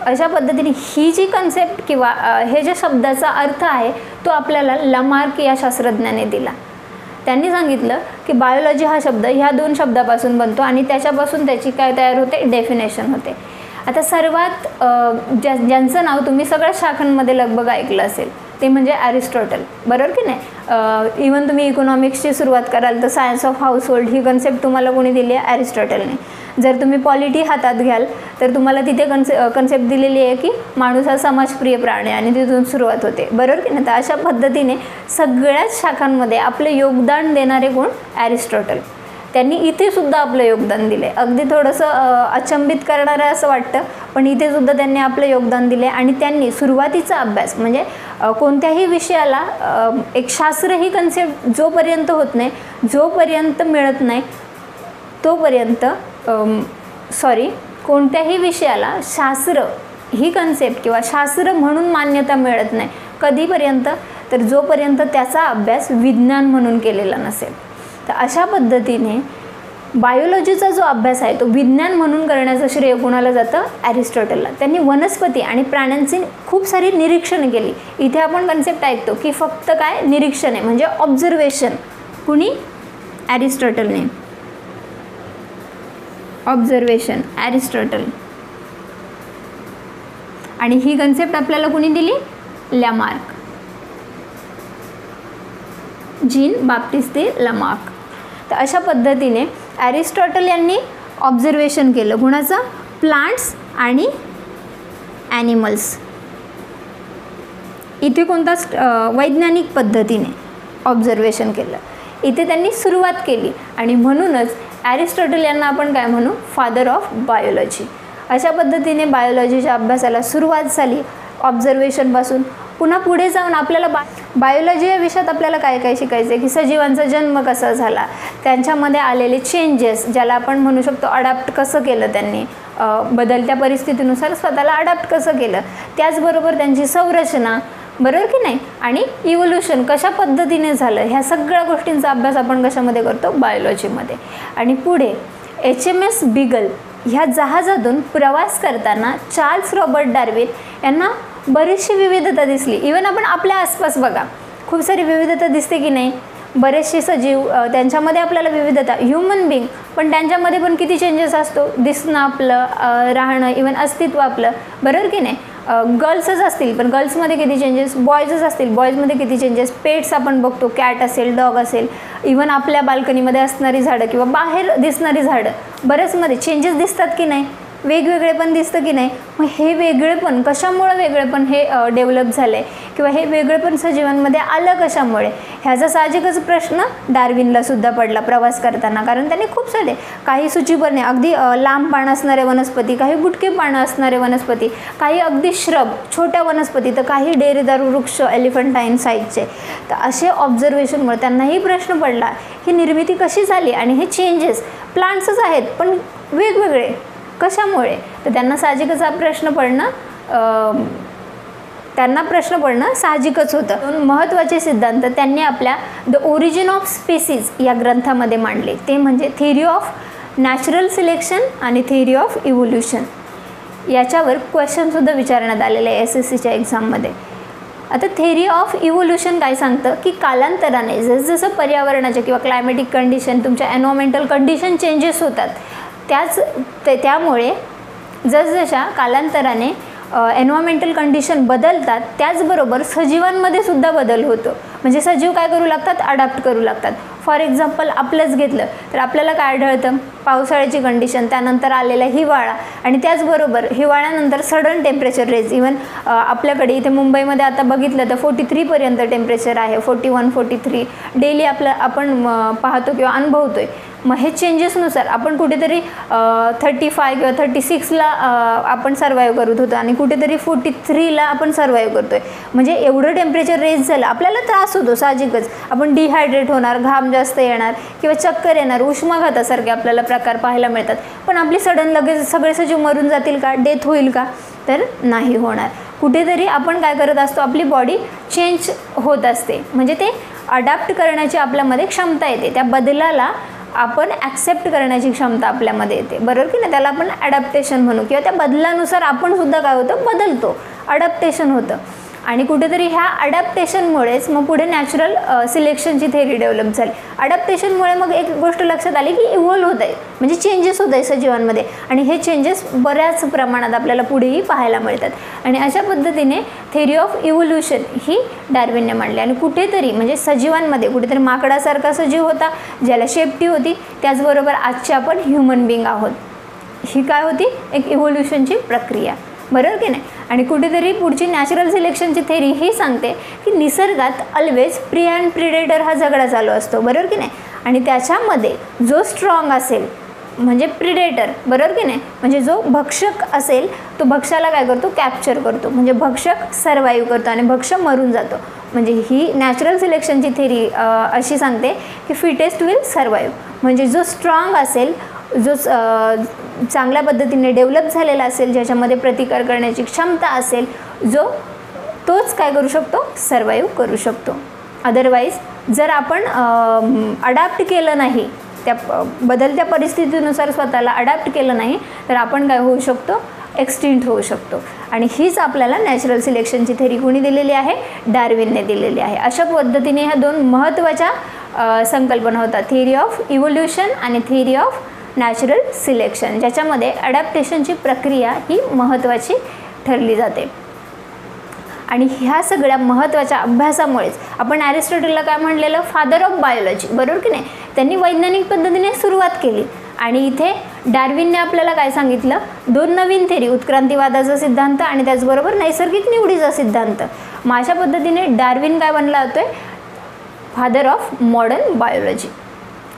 अशा पद्धतीने ही जी कन्सेप्ट किंवा हे जे शब्दाचा अर्थ आहे तो आपल्याला लमार्क या शास्त्रज्ञाने दिला. त्यांनी सांगितलं की बायोलॉजी हा शब्द ह्या 2 शब्दापासून बनतो आणि त्याच्यापासून त्याची काय तयार होते? डेफिनेशन होते. आता सर्वात ज्यांचं नाव तुम्ही सगळ्या शाखांमध्ये लगभग ऐकलं असेल ते म्हणजे ॲरिस्टॉटल, बरोबर की नाही? इवन तुम्ही इकॉनॉमिक्सची सुरुवात कराल तर science of household he concept तुम्हाला कोणी दिली आहे? ॲरिस्टॉटलने. जर तुम्ही पॉलिटी हातात घ्याल तर तुम्हाला तिथे कन्सेप्ट दिलेली आहे की माणूस हा समाजप्रिय प्राणी आणि तिथून सुरुवात होते, बरोबर की नाही? तर अशा पद्धतीने सगळ्याच शाखांमध्ये आपलं योगदान देणारे कोण? ॲरिस्टॉटल. त्यांनी इथेसुद्धा आपलं योगदान दिले. अगदी थोडंसं अचंबित करणारं असं वाटतं, पण इथेसुद्धा त्यांनी आपलं योगदान दिले आणि त्यांनी सुरुवातीचा अभ्यास म्हणजे कोणत्याही विषयाला एक शास्त्र ही कन्सेप्ट जोपर्यंत होत नाही, जोपर्यंत मिळत नाही तोपर्यंत कोणत्याही विषयाला शास्त्र ही कन्सेप्ट किंवा शास्त्र म्हणून मान्यता मिळत नाही. कधीपर्यंत? तर जोपर्यंत त्याचा अभ्यास विज्ञान म्हणून केलेला नसेल. तर अशा पद्धतीने बायोलॉजीचा जो अभ्यास आहे तो विज्ञान म्हणून करण्याचं श्रेय कोणाला जातं? ॲरिस्टॉटलला. त्यांनी वनस्पती आणि प्राण्यांची खूप सारी निरीक्षणं केली. इथे आपण कन्सेप्ट ऐकतो की फक्त काय? निरीक्षण आहे, म्हणजे ऑब्झर्वेशन. कुणी? ॲरिस्टॉटलने. Observation, Aristotle. आणि ही कन्सेप्ट आपल्याला कुणी दिली? Lamarck, Jean Baptiste Lamarck. तर अशा पद्धतीने ॲरिस्टॉटल यांनी ऑब्झर्वेशन केलं. कुणाचं? प्लांट्स आणि ॲनिमल्स. इथे कोणता वैज्ञानिक पद्धतीने ऑब्झर्वेशन केलं, इथे त्यांनी सुरुवात केली आणि म्हणूनच ॲरिस्टॉटल यांना आपण काय म्हणू? Father of biology. अशा पद्धतीने बायोलॉजीच्या अभ्यासाला सुरुवात झाली ऑब्झर्वेशनपासून. पुन्हा पुढे जाऊन आपल्याला बायोलॉजी या विषयात आपल्याला काय काय शिकायचं आहे की सजीवांचा जन्म कसा झाला, त्यांच्यामध्ये आलेले चेंजेस ज्याला आपण म्हणू शकतो अडॅप्ट कसं केलं त्यांनी, बदलत्या परिस्थितीनुसार स्वतःला अडॅप्ट कसं केलं, त्याचबरोबर त्यांची संरचना, बरोबर की नाही, आणि इव्होल्युशन कशा पद्धतीने झालं, ह्या सगळ्या गोष्टींचा अभ्यास आपण कशामध्ये करतो? बायोलॉजीमध्ये. आणि पुढे HMS बिगल ह्या जहाजातून प्रवास करताना चार्ल्स रॉबर्ट डार्विन यांना बरीचशी विविधता दिसली. इवन आपण आपल्या आसपास बघा, खूप सारी विविधता दिसते की नाही. बरेचसे सजीव, त्यांच्यामध्ये आपल्याला विविधता, ह्युमन बिंग, पण त्यांच्यामध्ये पण किती चेंजेस असतो, दिसणं आपलं, राहणं, इवन अस्तित्व आपलं, बरोबर की नाही. गर्ल्सच असतील पण गर्ल्समध्ये किती चेंजेस, बॉयजच असतील बॉयजमध्ये किती चेंजेस, पेट्स आपण बघतो, कॅट असेल, डॉग असेल, इवन आपल्या बाल्कनीमध्ये असणारी झाडं किंवा बाहेर दिसणारी झाडं, बऱ्याचमध्ये चेंजेस दिसतात की नाही, वेगवेगळे पण दिसतं की नाही. मग हे वेगळेपण कशामुळे, वेगळेपण हे डेव्हलप झालं आहे किंवा हे वेगळेपण सजीवांमध्ये आलं कशामुळे, ह्याचा साहजिकच प्रश्न डार्विनला सुद्धा पडला प्रवास करताना. कारण त्यांनी खूप सारे, काही सूचीपणे अगदी लांब पानं असणारे वनस्पती, काही बुटके पानं असणारे वनस्पती, काही अगदी श्रब, छोट्या वनस्पती, तर काही डेरेदार वृक्ष एलिफंटाईन साईजचे. तर असे ऑब्झर्वेशनमुळे त्यांनाही प्रश्न पडला ही निर्मिती कशी झाली आणि हे चेंजेस प्लांट्सच आहेत पण वेगवेगळे कशामुळे. तर त्यांना साहजिकच हा प्रश्न पडणं साहजिकच होतं. दोन महत्त्वाचे सिद्धांत त्यांनी आपल्या द ओरिजिन ऑफ स्पेसीज या ग्रंथामध्ये मांडले, ते म्हणजे थिअरी ऑफ नॅचरल सिलेक्शन आणि थिअरी ऑफ इव्होल्युशन. याच्यावर क्वेश्चनसुद्धा विचारण्यात आलेले आहे SSCच्या एक्झाममध्ये. आता थिअरी ऑफ इव्होल्युशन काय सांगतं की कालांतराने जसजसं पर्यावरणाचे किंवा क्लायमॅटिक कंडिशन, तुमच्या एन्व्हायरमेंटल कंडिशन चेंजेस होतात, त्यामुळे जसजशा कालांतराने एन्व्हायरमेंटल कंडिशन बदलतात, त्याचबरोबर सजीवांमध्ये सुद्धा बदल होतो. म्हणजे सजीव काय करू लागतात? अडॅप्ट करू लागतात. फॉर एक्झाम्पल आपलंच घेतलं तर आपल्याला काय आढळतं? पावसाळ्याची कंडिशन, त्यानंतर आलेला हिवाळा, आणि त्याचबरोबर हिवाळ्यानंतर सडन टेम्परेचर रेज. इवन आपल्याकडे इथे मुंबईमध्ये आता बघितलं तर 43पर्यंत टेम्परेचर आहे, 41, 43 डेली आपण पाहतो किंवा अनुभवतोय. मग हे चेंजेसनुसार आपण कुठेतरी 35 किंवा 36ला आपण सर्वाईव्ह करत होतो आणि कुठेतरी 43ला आपण सर्वाईव्ह करतोय. म्हणजे एवढं टेम्परेचर रेज झालं, आपल्याला त्रास होतो साहजिकच. आपण डिहायड्रेट होणार, घाम जास्त येणार किंवा चक्कर येणार, उष्माघातासारखे आपल्याला प्रकार पाहायला मिळतात. पण आपली सडन लगेच सगळे सजीव मरून जातील का? डेथ होईल का? तर नाही होणार. कुठेतरी आपण काय करत असतो? आपली बॉडी चेंज होत असते, म्हणजे ते अडॅप्ट करण्याची आपल्यामध्ये क्षमता येते. त्या बदलाला आपण ॲक्सेप्ट करण्याची क्षमता आपल्यामध्ये येते, बरोबर की नाही. त्याला आपण ॲडॅप्टेशन म्हणू, किंवा त्या बदलानुसार आपण सुद्धा काय होतं? बदलतो, अडॅप्टेशन होतं. आणि कुठेतरी ह्या अडॅप्टेशनमुळेच मग पुढे नॅचरल सिलेक्शनची थेअरी डेव्हलप झाली. अडॅप्टेशनमुळे मग एक गोष्ट लक्षात आली की इव्हॉल्व होत आहे, म्हणजे चेंजेस होत आहे सजीवांमध्ये, आणि हे चेंजेस बऱ्याच प्रमाणात आपल्याला पुढेही पाहायला मिळतात. आणि अशा पद्धतीने थेअरी ऑफ इव्होल्युशन ही डार्विनने मांडली. आणि कुठेतरी म्हणजे सजीवांमध्ये कुठेतरी माकडासारखा सजीव होता ज्याला शेपटी होती, त्याचबरोबर आजचे आपण ह्युमन बिंग आहोत. ही काय होती? एक इव्होल्युशनची प्रक्रिया, बरोबर की नाही. आणि कुठेतरी पुढची नॅचरल सिलेक्शनची थेअरी ही सांगते की निसर्गात ऑलवेज प्री अँड प्रिडेटर हा झगडा चालू असतो, बरोबर की नाही. आणि त्याच्यामध्ये जो स्ट्रॉंग असेल म्हणजे प्रिडेटर, बरोबर की नाही, म्हणजे जो भक्षक असेल तो भक्ष्याला काय करतो? कॅप्चर करतो. म्हणजे भक्षक सर्वाईव्ह करतो आणि भक्ष्य मरून जातो. म्हणजे ही नॅचरल सिलेक्शनची थेअरी अशी सांगते की फिटेस्ट विल सर्वाईव्ह. म्हणजे जो स्ट्रॉंग असेल, जो चांगल्या पद्धतीने डेव्हलप झालेला असेल, ज्याच्यामध्ये प्रतिकार करण्याची क्षमता असेल, तोच काय करू शकतो? सर्वाईव्ह करू शकतो. अदरवाईज जर आपण अडॅप्ट केलं नाही, त्या बदलत्या परिस्थितीनुसार स्वतःला अडॅप्ट केलं नाही, तर आपण काय होऊ शकतो? एक्सटिंक्ट होऊ शकतो. आणि हीच आपल्याला नॅचरल सिलेक्शनची थेअरी कोणी दिलेली आहे? डार्विनने दिलेली आहे. अशा पद्धतीने ह्या दोन महत्त्वाच्या संकल्पना होतात, थिअरी ऑफ इव्होल्युशन आणि थिअरी ऑफ नॅचरल सिलेक्शन, ज्याच्यामध्ये अडॅप्टेशनची प्रक्रिया ही महत्त्वाची ठरली जाते. आणि ह्या सगळ्या महत्त्वाच्या अभ्यासामुळेच आपण ॲरिस्टॉटलला काय म्हणलेलं, फादर ऑफ बायोलॉजी, बरोबर की नाही. त्यांनी वैज्ञानिक पद्धतीने सुरुवात केली आणि इथे डार्विनने आपल्याला काय सांगितलं, 2 नवीन थेरी, उत्क्रांतीवादाचा सिद्धांत आणि त्याचबरोबर नैसर्गिक निवडीचा सिद्धांत. मग अशा पद्धतीने डार्विन काय बनला होतोय, फादर ऑफ मॉडर्न बायोलॉजी.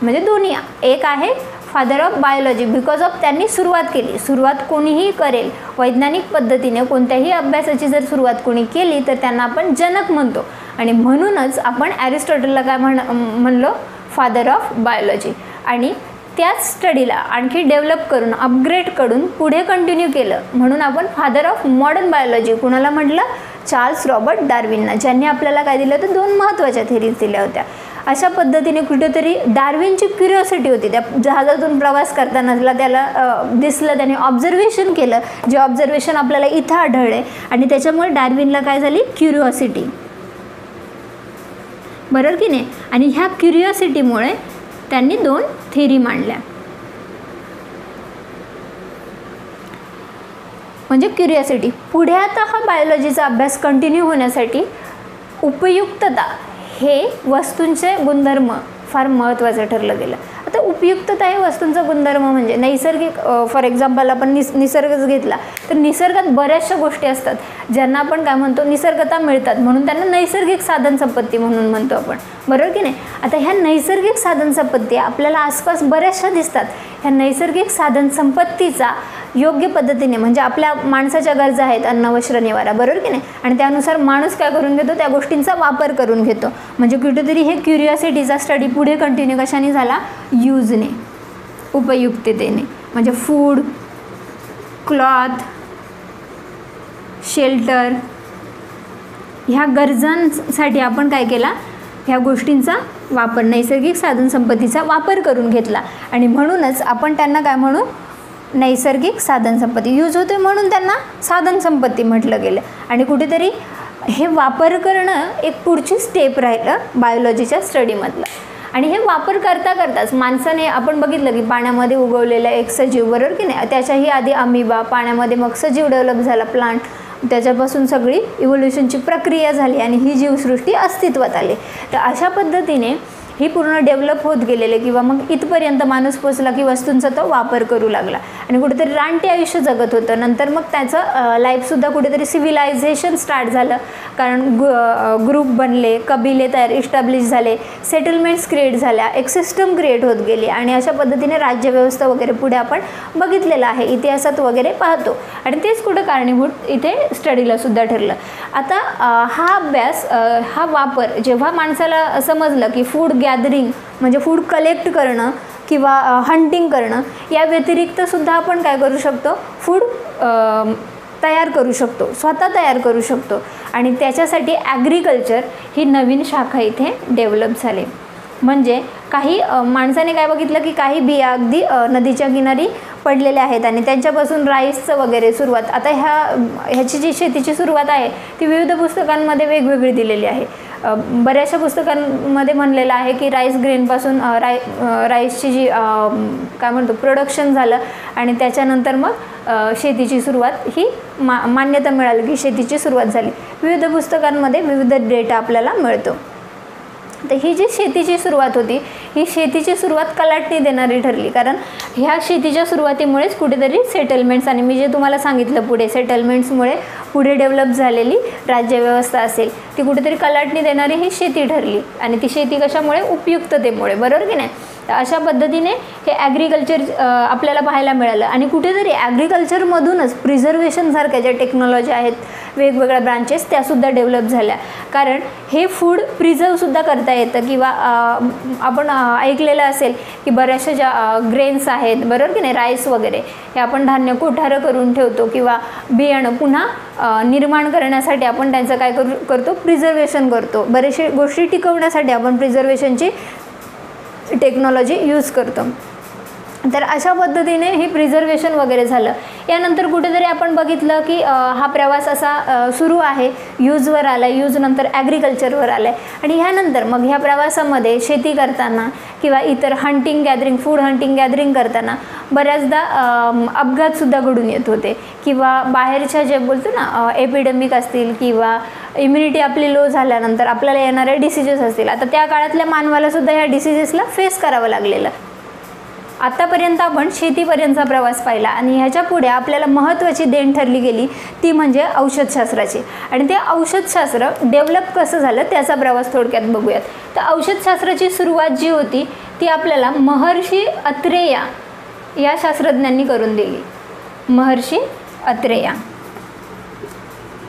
म्हणजे दोन्ही, एक आहे father of biology because of त्यांनी सुरुवात केली. सुरुवात कोणीही करेल वैज्ञानिक पद्धतीने कोणत्याही अभ्यासाची जर सुरुवात कोणी केली तर त्यांना आपण जनक म्हणतो आणि म्हणूनच आपण ॲरिस्टॉटलला काय म्हणलो, फादर ऑफ बायोलॉजी. आणि त्याच स्टडीला आणखी डेव्हलप करून अपग्रेड करून पुढे कंटिन्यू केलं म्हणून आपण फादर ऑफ मॉडर्न बायोलॉजी कुणाला म्हटलं, चार्ल्स रॉबर्ट डार्विनना, ज्यांनी आपल्याला काय दिलं होतं, 2 महत्त्वाच्या थेरीज दिल्या होत्या. अशा पद्धतीने कुठेतरी डार्विनची क्युरिओसिटी होती, त्या जहाजातून प्रवास करताना त्याला दिसलं, त्याने ऑब्झर्वेशन केलं, जे ऑब्झर्वेशन आपल्याला इथं आढळले आणि त्याच्यामुळे डार्विनला काय झाली, क्युरिओसिटी, बरोबर की नाही. आणि ह्या क्युरिओसिटीमुळे त्यांनी 2 थेरी मांडल्या. म्हणजे क्युरिओसिटी. पुढे आता हा बायोलॉजीचा अभ्यास कंटिन्यू होण्यासाठी उपयुक्तता हे वस्तूंचे गुणधर्म फार महत्त्वाचं ठरलं गेलं. आता उपयुक्तता हे वस्तूंचा गुणधर्म म्हणजे नैसर्गिक, फॉर एक्झाम्पल आपण निसर्गच घेतला तर निसर्गात बऱ्याचशा गोष्टी असतात ज्यांना आपण काय म्हणतो, निसर्गता मिळतात म्हणून त्यांना नैसर्गिक साधनसंपत्ती म्हणून म्हणतो आपण, बरोबर की नाही. आता ह्या नैसर्गिक साधनसंपत्ती आपल्याला आसपास बऱ्याचशा दिसतात. ह्या नैसर्गिक साधनसंपत्तीचा योग्य पद्धतीने म्हणजे आपल्या माणसाच्या गरजा आहेत, अन्न वस्त्र निवारा, बरोबर की नाही. आणि त्यानुसार माणूस काय करून घेतो, त्या गोष्टींचा वापर करून घेतो. म्हणजे कुठेतरी हे क्युरिओसिटीचा स्टडी पुढे कंटिन्यू कशाने झाला, यूजने, उपयुक्ततेने. म्हणजे फूड, क्लॉथ, शेल्टर, ह्या गरजांसाठी आपण काय केला, ह्या गोष्टींचा वापर, नैसर्गिक साधनसंपत्तीचा वापर करून घेतला आणि म्हणूनच आपण त्यांना काय म्हणू, नैसर्गिक साधनसंपत्ती यूज होते म्हणून त्यांना साधनसंपत्ती म्हटलं गेलं. आणि कुठेतरी हे वापर करणं एक पुढची स्टेप राहिलं बायोलॉजीच्या स्टडीमधलं. आणि हे वापर करता करताच माणसाने आपण बघितलं की पाण्यामध्ये उगवलेला एक सजीव, बरोबर की नाही, त्याच्याही आधी अमिबा, पाण्यामध्ये मग सजीव डेव्हलप झाला, प्लांट, त्याच्यापासून सगळी इव्होल्युशनची प्रक्रिया झाली आणि ही जीवसृष्टी अस्तित्वात आली. तर अशा पद्धतीने ही पूर्ण डेव्हलप होत गेलेले किंवा मग इथपर्यंत माणूस पोचला की वस्तूंचा तो वापर करू लागला आणि कुठेतरी रानटी आयुष्य जगत होतं. नंतर मग त्याचं लाईफसुद्धा कुठेतरी सिव्हिलायझेशन स्टार्ट झालं, कारण ग्रुप बनले, कबिले तयार इस्टॅब्लिश झाले, सेटलमेंट्स क्रिएट झाल्या, एक सिस्टम क्रिएट होत गेली आणि अशा पद्धतीने राज्यव्यवस्था वगैरे पुढे आपण बघितलेलं आहे, इतिहासात वगैरे पाहतो. आणि तेच कुठं कारणीभूत इथे स्टडीला सुद्धा ठरलं. आता हा अभ्यास, हा वापर जेव्हा माणसाला समजलं की फूड गॅदरिंग म्हणजे फूड कलेक्ट करणं किंवा हंटिंग करणं या व्यतिरिक्त सुद्धा आपण काय करू शकतो, फूड तयार करू शकतो, स्वतः तयार करू शकतो आणि त्याच्यासाठी ॲग्रिकल्चर ही नवीन शाखा इथे डेव्हलप झाली. म्हणजे काही माणसाने काय बघितलं की काही बिया अगदी नदीच्या किनारी पडलेल्या आहेत आणि त्यांच्यापासून राईसचं वगैरे सुरुवात. आता ह्याची जी शेतीची सुरुवात आहे ती विविध पुस्तकांमध्ये वेगवेगळी दिलेली आहे. बऱ्याचशा पुस्तकांमध्ये म्हणलेलं आहे की राईस ग्रेनपासून राईसची जी काय म्हणतो प्रोडक्शन झालं आणि त्याच्यानंतर मग शेतीची सुरुवात ही मान्यता मिळाली की शेतीची सुरुवात झाली. विविध पुस्तकांमध्ये विविध डेटा आपल्याला मिळतो. तर ही जी शेतीची सुरुवात होती ही शेतीची सुरुवात कलाटणी देणारी ठरली, कारण ह्या शेतीच्या सुरुवातीमुळेच कुठेतरी सेटलमेंट्स आणि मी जे तुम्हाला सांगितलं पुढे सेटलमेंट्समुळे पुढे डेव्हलप झालेली राज्यव्यवस्था असेल ती कुठेतरी कलाटणी देणारी ही शेती ठरली आणि ती शेती कशामुळे, उपयुक्ततेमुळे, बरोबर की नाही. तर अशा पद्धतीने हे ॲग्रिकल्चर आपल्याला पाहायला मिळालं आणि कुठेतरी ॲग्रिकल्चरमधूनच प्रिझर्वेशनसारख्या ज्या टेक्नॉलॉजी आहेत वेगवेगळ्या ब्रांचेस त्यासुद्धा डेव्हलप झाल्या, कारण हे फूड प्रिझर्वसुद्धा करता येतं. किंवा आपण ऐकलेलं असेल की बऱ्याचशा ज्या ग्रेन्स आहेत, बरोबर की नाही, राईस वगैरे हे आपण धान्य कोठारं करून ठेवतो किंवा बियाणं पुन्हा निर्माण करण्यासाठी आपण त्यांचं काय करतो, प्रिझर्वेशन करतो. बरेचशा गोष्टी टिकवण्यासाठी आपण प्रिझर्वेशनची टेक्नॉलॉजी यूज करतो. तर अशा पद्धतीने हे प्रिझर्वेशन वगैरे झालं. यानंतर कुठेतरी आपण बघितलं की हा प्रवास असा सुरू आहे, यूजवर आला आहे, यूज नंतर ॲग्रिकल्चरवर आला आहे आणि ह्यानंतर मग ह्या प्रवासामध्ये शेती करताना किंवा इतर hunting gathering, food hunting gathering करताना बऱ्याचदा अपघातसुद्धा घडून येत होते किंवा बाहेरच्या जे बोलतो ना एपिडेमिक असतील किंवा इम्युनिटी आपली लो झाल्यानंतर आपल्याला येणारे डिसीजेस असतील. आता त्या काळातल्या मानवालासुद्धा ह्या डिसीजेसला फेस करावं लागलेलं. आतापर्यंत आपण शेतीपर्यंतचा प्रवास पाहिला आणि ह्याच्या पुढे आपल्याला महत्त्वाची देण ठरली गेली ती म्हणजे औषधशास्त्राची. आणि ते औषधशास्त्र डेव्हलप कसं झालं त्याचा प्रवास थोडक्यात बघूयात. तर औषधशास्त्राची सुरुवात जी होती ती आपल्याला महर्षी अत्रेया या शास्त्रज्ञांनी करून दिली. महर्षी अत्रेया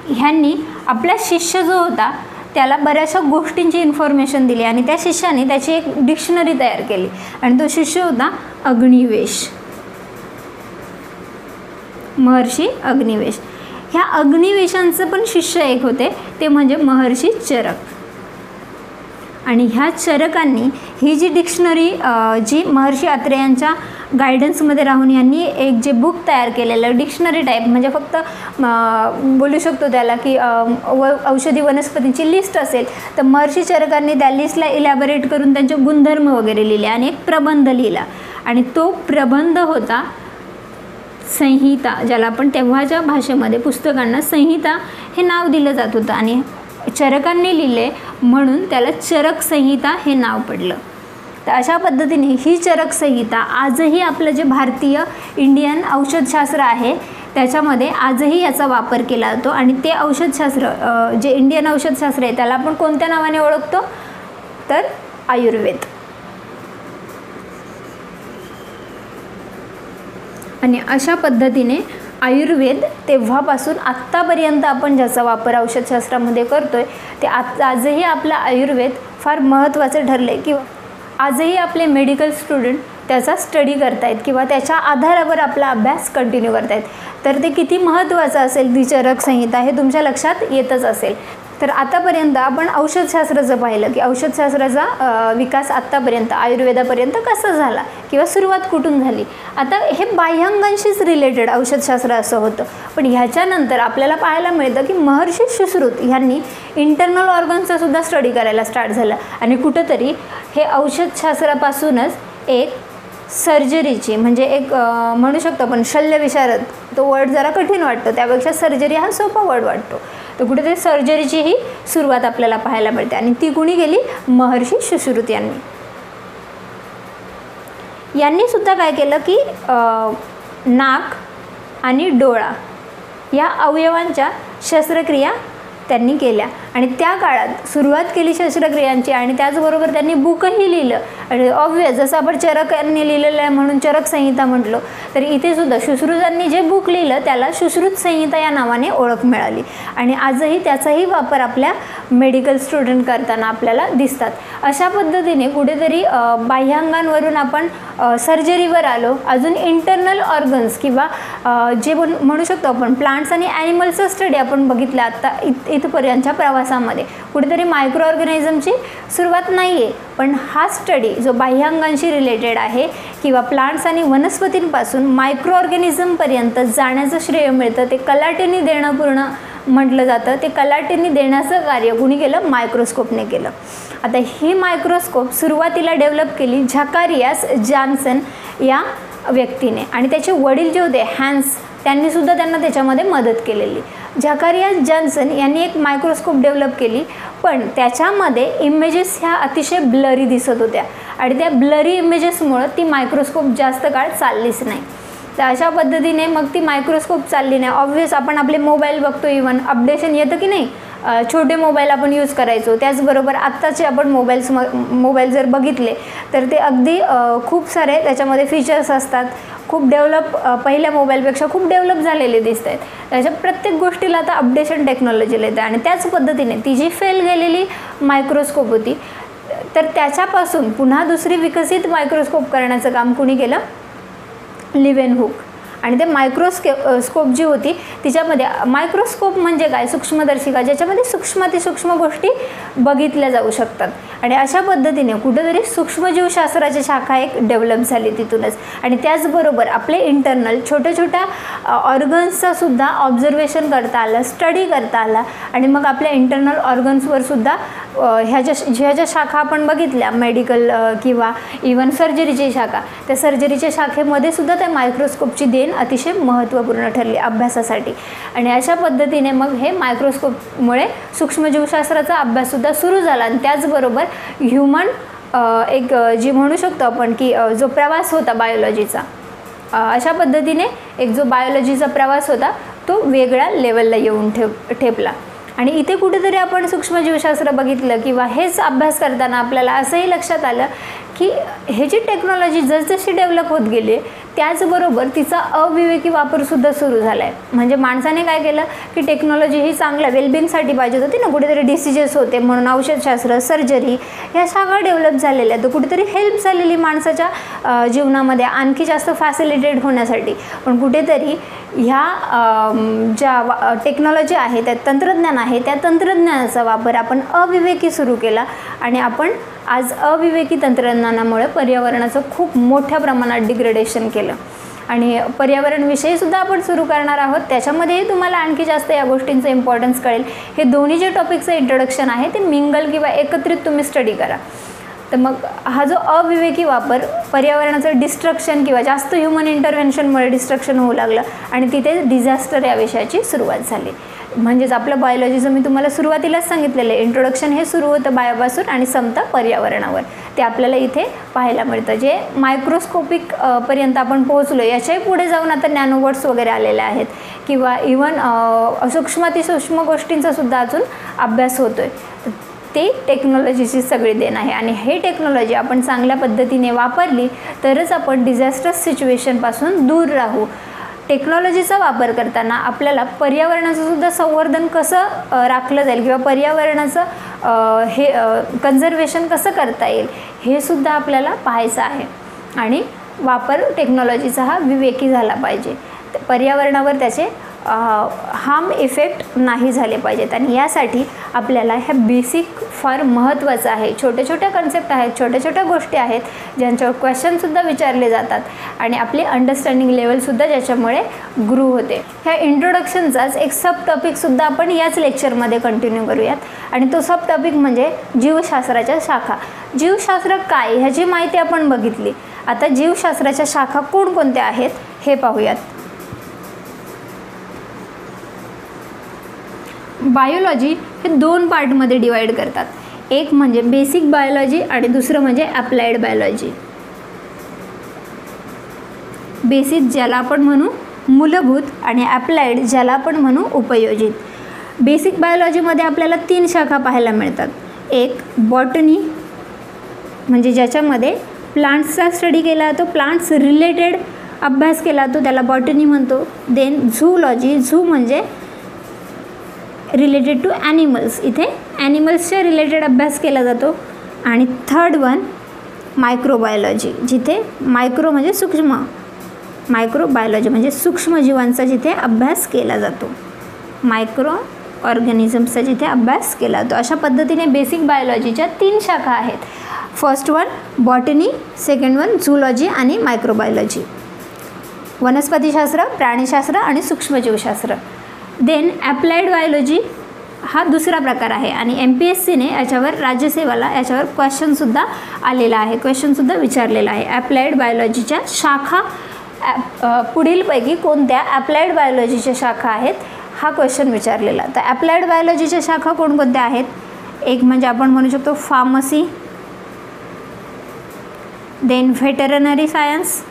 ह्यांनी आपला शिष्य जो होता त्याला बऱ्याचशा गोष्टींची इन्फॉर्मेशन दिली आणि त्या शिष्याने त्याची एक डिक्शनरी तयार केली आणि तो शिष्य होता अग्निवेश. महर्षी अग्निवेश. ह्या अग्निवेशांचं पण शिष्य एक होते ते म्हणजे महर्षी चरक. आणि ह्या चरकांनी ही जी डिक्शनरी जी महर्षी अत्रेयांच्या गायडन्समध्ये राहून यांनी एक जे बुक तयार केलेलं डिक्शनरी टाईप म्हणजे फक्त बोलू शकतो त्याला की औषधी वनस्पतींची लिस्ट असेल तर महर्षी चरकांनी त्या लिस्टला इलॅबोरेट करून त्यांचे गुणधर्म वगैरे लिहिले आणि एक प्रबंध लिहिला आणि तो प्रबंध होता संहिता, ज्याला आपण तेव्हाच्या भाषेमध्ये पुस्तकांना संहिता हे नाव दिलं जात होतं आणि चरकांनी लिहिले म्हणून त्याला चरक संहिता हे नाव पडलं. तर अशा पद्धतीने ही चरक संहिता आजही आपलं जे भारतीय इंडियन औषधशास्त्र आहे त्याच्यामध्ये आजही याचा वापर केला जातो आणि ते औषधशास्त्र जे इंडियन औषधशास्त्र आहे त्याला आपण कोणत्या नावाने ओळखतो तर आयुर्वेद. आणि अशा पद्धतीने आयुर्वेद तेव्हापासून आत्तापर्यंत आपण ज्याचा वापर औषधशास्त्रामध्ये करतो आहे ते आजही आपला आयुर्वेद फार महत्त्वाचं ठरलं आहे किंवा आजही आपले मेडिकल स्टुडंट त्याचा स्टडी करतायत किंवा त्याच्या आधारावर आपला अभ्यास कंटिन्यू करतायत. तर ते किती महत्त्वाचं असेल ती चरक संहिता हे तुमच्या लक्षात येतच असेल. तर आतापर्यंत आपण औषधशास्त्राचं पाहिलं की औषधशास्त्राचा विकास आत्तापर्यंत आयुर्वेदापर्यंत कसा झाला किंवा सुरुवात कुठून झाली. आता हे बाह्यांगांशीच रिलेटेड औषधशास्त्र असं होतं पण ह्याच्यानंतर आपल्याला पाहायला मिळतं की महर्षी सुश्रुत ह्यांनी इंटरनल ऑर्गन्सचा सुद्धा स्टडी करायला स्टार्ट झालं आणि कुठंतरी हे औषधशास्त्रापासूनच एक सर्जरीची म्हणजे एक म्हणू शकतो आपण शल्यविशारद, तो वर्ड जरा कठीण वाटतो त्यापेक्षा सर्जरी हा सोपा वर्ड वाटतो. तर कुठेतरी सर्जरीची ही सुरुवात आपल्याला पाहायला मिळते आणि ती कुणी केली महर्षी सुश्रुत यांनी. यांनी सुद्धा काय केलं की नाक आणि डोळा या अवयवांच्या शस्त्रक्रिया त्यांनी केल्या आणि त्या काळात सुरुवात केली शस्त्रक्रियांची आणि त्याचबरोबर त्यांनी बुकही लिहिलं. आणि ऑब्व्हियस जसं आपण चरकांनी लिहिलेलं आहे म्हणून चरक संहिता म्हटलो तर इथे सुद्धा सुश्रुतांनी जे बुक लिहिलं त्याला सुश्रुत संहिता या नावाने ओळख मिळाली आणि आजही त्याचाही वापर आपल्या मेडिकल स्टुडंट करताना आपल्याला दिसतात. अशा पद्धतीने कुठेतरी बाह्यांगांवरून आपण सर्जरीवर आलो. अजून इंटरनल ऑर्गन्स किंवा जे म्हणू शकतो आपण प्लांट्स आणि ॲनिमल्सचा स्टडी आपण बघितला आत्ता इथपर्यंतच्या प्रवासामध्ये. कुठेतरी मायक्रो ऑर्गॅनिझमची सुरुवात नाही आहे पण हा स्टडी जो बाह्यांगांशी रिलेटेड आहे किंवा प्लांट्स आणि वनस्पतींपासून मायक्रो ऑर्गॅनिझमपर्यंत जाण्याचं श्रेय मिळतं ते कलाटेंनी देणं पूर्ण म्हटलं जातं. ते कलाटेंनी देण्याचं कार्य कुणी केलं मायक्रोस्कोपने केलं. आता ही मायक्रोस्कोप सुरुवातीला डेव्हलप केली झकारियास जॉन्सन या व्यक्तीने आणि त्याचे वडील जे होते हॅन्स त्यांनीसुद्धा त्यांना त्याच्यामध्ये मदत केलेली. झकारियास जॉन्सन यांनी एक मायक्रोस्कोप डेव्हलप केली पण त्याच्यामध्ये इमेजेस ह्या अतिशय ब्लरी दिसत होत्या आणि त्या ब्लरी इमेजेसमुळं ती मायक्रोस्कोप जास्त काळ चाललीच नाही. तर अशा पद्धतीने मग ती मायक्रोस्कोप चालली नाही. ऑब्व्हियस आपण आपले मोबाईल बघतो इवन अपडेशन येतं की नाही. छोटे मोबाईल आपण यूज करायचो त्याचबरोबर आत्ताचे आपण मोबाईल जर बघितले तर ते अगदी खूप सारे त्याच्यामध्ये फीचर्स असतात. खूप डेव्हलप पहिल्या मोबाईलपेक्षा खूप डेव्हलप झालेले दिसत आहेत. त्याच्या प्रत्येक गोष्टीला आता अपडेशन टेक्नॉलॉजीला येतं आणि त्याच पद्धतीने ती जी फेल गेलेली मायक्रोस्कोप होती तर त्याच्यापासून पुन्हा दुसरी विकसित मायक्रोस्कोप करण्याचं काम कुणी केलं लिवेनहुक. आणि ते स्कोप जी होती तिच्यामध्ये मायक्रोस्कोप म्हणजे काय, सूक्ष्मदर्शिका, ज्याच्यामध्ये सूक्ष्म गोष्टी बघितल्या जाऊ शकतात. आणि अशा पद्धतीने कुठेतरी सूक्ष्मजीवशास्त्राची शाखा एक डेव्हलप झाली तिथूनच. आणि त्याचबरोबर आपले इंटरनल छोट्या ऑर्गन्सचा सुद्धा ऑब्झर्वेशन करता आलं, स्टडी करता आला. आणि मग आपल्या इंटरनल ऑर्गन्सवर सुद्धा ह्या ज्या शाखा आपण बघितल्या, मेडिकल किंवा इवन सर्जरीची शाखा, त्या सर्जरीच्या शाखेमध्ये सुद्धा त्या मायक्रोस्कोपची देण अतिशय महत्त्वपूर्ण ठरली अभ्यासासाठी. आणि अशा पद्धतीने मग हे मायक्रोस्कोपमुळे सूक्ष्मजीवशास्त्राचा अभ्याससुद्धा सुरू झाला. आणि त्याचबरोबर ह्युमन एक जी म्हणू शकतो आपण की जो प्रवास होता बायोलॉजीचा, अशा पद्धतीने एक जो बायोलॉजीचा प्रवास होता तो वेगळ्या लेवलला येऊन ठेपला. आणि इथे कुठेतरी आपण सूक्ष्मजीवशास्त्र बघितलं किंवा हेच अभ्यास करताना आपल्याला असंही लक्षात आलं की हे जी टेक्नॉलॉजी जसजशी डेव्हलप होत गेली त्याचबरोबर तिचा अविवेकी वापरसुद्धा सुरू झाला आहे. म्हणजे माणसाने काय केलं की टेक्नॉलॉजी ही चांगल्या वेलबिंगसाठी पाहिजे होती ना, कुठेतरी डिसिजेस होते म्हणून औषधशास्त्र, सर्जरी ह्या शाखा डेव्हलप झालेल्या, तर कुठेतरी हेल्प झालेली माणसाच्या जीवनामध्ये आणखी जास्त फॅसिलिटेट होण्यासाठी. पण कुठेतरी ह्या ज्या टेक्नॉलॉजी आहे, त्या तंत्रज्ञान आहे, त्या तंत्रज्ञानाचा वापर आपण अविवेकी सुरू केला. आणि आपण आज अविवेकी तंत्रज्ञानामुळे पर्यावरणाचं खूप मोठ्या प्रमाणात डिग्रेडेशन केलं. आणि पर्यावरणविषयी सुद्धा आपण सुरू करणार आहोत, त्याच्यामध्येही तुम्हाला आणखी जास्त या गोष्टींचं इम्पॉर्टन्स कळेल. हे दोन्ही जे टॉपिकचं इंट्रोडक्शन आहे ते मिंगल किंवा एकत्रित तुम्ही स्टडी करा. तर मग हा जो अविवेकी वापर, पर्यावरणाचं डिस्ट्रक्शन किंवा जास्त ह्युमन इंटरव्हेन्शनमुळे डिस्ट्रक्शन होऊ लागलं आणि तिथे डिझास्टर या विषयाची सुरुवात झाली. म्हणजेच आपलं बायोलॉजीचं मी तुम्हाला सुरुवातीलाच सांगितलेलं आहे, इंट्रोडक्शन हे सुरू होतं बायोपासून आणि संपतं पर्यावरणावर. ते आपल्याला इथे पाहायला मिळतं. जे मायक्रोस्कोपिक पर्यंत आपण पोहोचलो, याच्याही पुढे जाऊन आता नॅनोवर्ड्स वगैरे आलेले आहेत किंवा इवन सूक्ष्म गोष्टींचा सुद्धा अजून अभ्यास होतो आहे. ते टेक्नॉलॉजीची सगळी देण आहे. आणि हे टेक्नॉलॉजी आपण चांगल्या पद्धतीने वापरली तरच आपण डिझास्टर्स सिच्युएशनपासून दूर राहू. टेक्नॉलॉजीचा वापर आपल्याला पर्यावरणाचं सुद्धा संवर्धन कसं राखलं जाईल किंवा पर्यावरणाचं हे कन्झर्वेशन कसं करता येईल हे सुद्धा आपल्याला पाहायचं आहे. आणि वापर टेक्नॉलॉजीचा हा विवेकी झाला पाहिजे. पर्यावरणावर त्याचे हार्म इफेक्ट नाही झाले पाहिजेत. आणि यासाठी आपल्याला ह्या बेसिक फार महत्त्वाचं आहे. छोट्या कन्सेप्ट आहेत, छोट्या गोष्टी आहेत ज्यांच्यावर क्वेश्चनसुद्धा विचारले जातात आणि आपली अंडरस्टँडिंग लेवलसुद्धा ज्याच्यामुळे ग्रो होते. ह्या इंट्रोडक्शनचाच एक सब टॉपिकसुद्धा आपण याच लेक्चरमध्ये कंटिन्यू करूयात. आणि तो सब टॉपिक म्हणजे जीवशास्त्राच्या शाखा. जीवशास्त्र काय ह्याची माहिती आपण बघितली. आता जीवशास्त्राच्या शाखा कोणकोणत्या आहेत हे पाहूयात. बायोलॉजी हे 2 पार्टमध्ये डिवाईड करतात. एक म्हणजे बेसिक बायोलॉजी आणि दुसरं म्हणजे अप्लाइड बायोलॉजी. बेसिक ज्याला आपण म्हणू मूलभूत आणि अप्लाइड ज्याला आपण म्हणू उपयोजित. बेसिक बायोलॉजीमध्ये आपल्याला 3 शाखा पाहायला मिळतात. एक बॉटनी म्हणजे ज्याच्यामध्ये प्लांट्सचा स्टडी केला जातो, प्लांट्स रिलेटेड अभ्यास केला जातो, त्याला बॉटनी म्हणतो. देन झूलॉजी, झू म्हणजे रिलेटेड टू ॲनिमल्स, इथे ॲनिमल्सच्या रिलेटेड अभ्यास केला जातो. आणि थर्ड वन मायक्रोबायोलॉजी, जिथे मायक्रो म्हणजे सूक्ष्म, मायक्रोबायोलॉजी म्हणजे सूक्ष्मजीवांचा जिथे अभ्यास केला जातो, मायक्रो ऑर्गॅनिझम्सचा जिथे अभ्यास केला जातो. अशा पद्धतीने बेसिक बायोलॉजीच्या 3 शाखा आहेत. First one botany, second one zoology आणि मायक्रोबायोलॉजी. वनस्पतीशास्त्र, प्राणीशास्त्र आणि सूक्ष्मजीवशास्त्र. देन ॲप्लाइड बायोलॉजी हा दुसरा प्रकार आहे. आणि MPSCने याच्यावर राज्यसेवाला याच्यावर क्वेश्चनसुद्धा आलेला आहे, क्वेश्चनसुद्धा विचारलेला आहे. ॲप्लाइड बायोलॉजीच्या शाखा पुढीलपैकी कोणत्या ॲप्लाइड बायोलॉजीच्या शाखा आहेत हा क्वेश्चन विचारलेला. तर ॲप्लाइड बायोलॉजीच्या शाखा कोणकोणत्या आहेत? एक म्हणजे आपण म्हणू शकतो pharmacy, then veterinary science,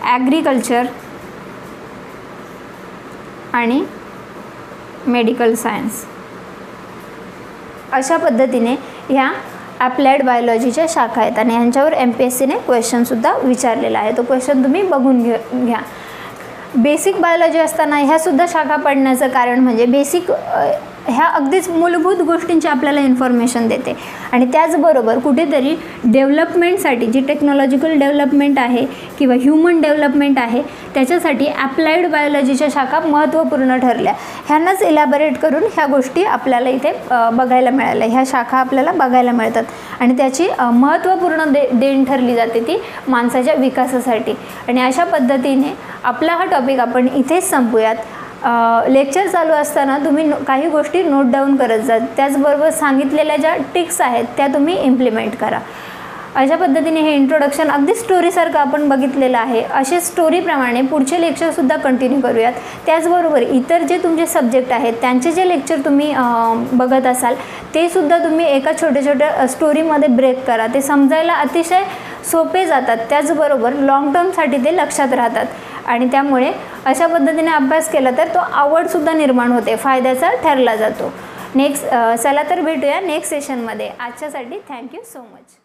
agriculture आणि मेडिकल सायन्स. अशा पद्धतीने ह्या ॲप्लाइड बायोलॉजीच्या शाखा आहेत आणि ह्यांच्यावर MPSCने क्वेश्चनसुद्धा विचारलेला आहे. तो क्वेश्चन तुम्ही बघून घ्या. बेसिक बायोलॉजी असताना ह्यासुद्धा शाखा पडण्याचं कारण म्हणजे बेसिक ह्या अगदीच मूलभूत गोष्टींची आपल्याला इन्फॉर्मेशन देते. आणि त्याचबरोबर कुठेतरी डेव्हलपमेंटसाठी जी टेक्नॉलॉजिकल डेव्हलपमेंट आहे किंवा ह्युमन डेव्हलपमेंट आहे त्याच्यासाठी ॲप्लाइड बायोलॉजीच्या शाखा महत्त्वपूर्ण ठरल्या. ह्यांनाच इलॅबोरेट करून ह्या गोष्टी आपल्याला इथे बघायला मिळाल्या, ह्या शाखा आपल्याला बघायला मिळतात. आणि त्याची महत्त्वपूर्ण देण ठरली जाते ती माणसाच्या विकासासाठी. आणि अशा पद्धतीने आपला हा टॉपिक आपण इथेच संपूयात. लेक्चर चालू असताना तुम्ही काही गोष्टी नोट डाऊन करत जा, त्याचबरोबर सांगितलेल्या ज्या टिक्स आहेत त्या तुम्ही इम्प्लिमेंट करा. अशा पद्धतीने हे इंट्रोडक्शन अगदी स्टोरीसारखं आपण बघितलेलं आहे. असे स्टोरीप्रमाणे पुढचे लेक्चरसुद्धा कंटिन्यू करूयात. त्याचबरोबर इतर जे तुमचे सब्जेक्ट आहेत त्यांचे जे लेक्चर तुम्ही बघत असाल ते सुद्धा तुम्ही एका छोट्या छोट्या स्टोरीमध्ये ब्रेक करा. ते समजायला अतिशय सोपे जातात, त्याचबरोबर लॉंग टर्मसाठी ते लक्षात राहतात. आणि त्यामुळे अशा पद्धतीने अभ्यास केला तर तो आवडसुद्धा निर्माण होते, फायद्याचा ठरला जातो. चला तर भेटूया नेक्स्ट सेशनमध्ये. आजच्यासाठी थँक्यू सो मच.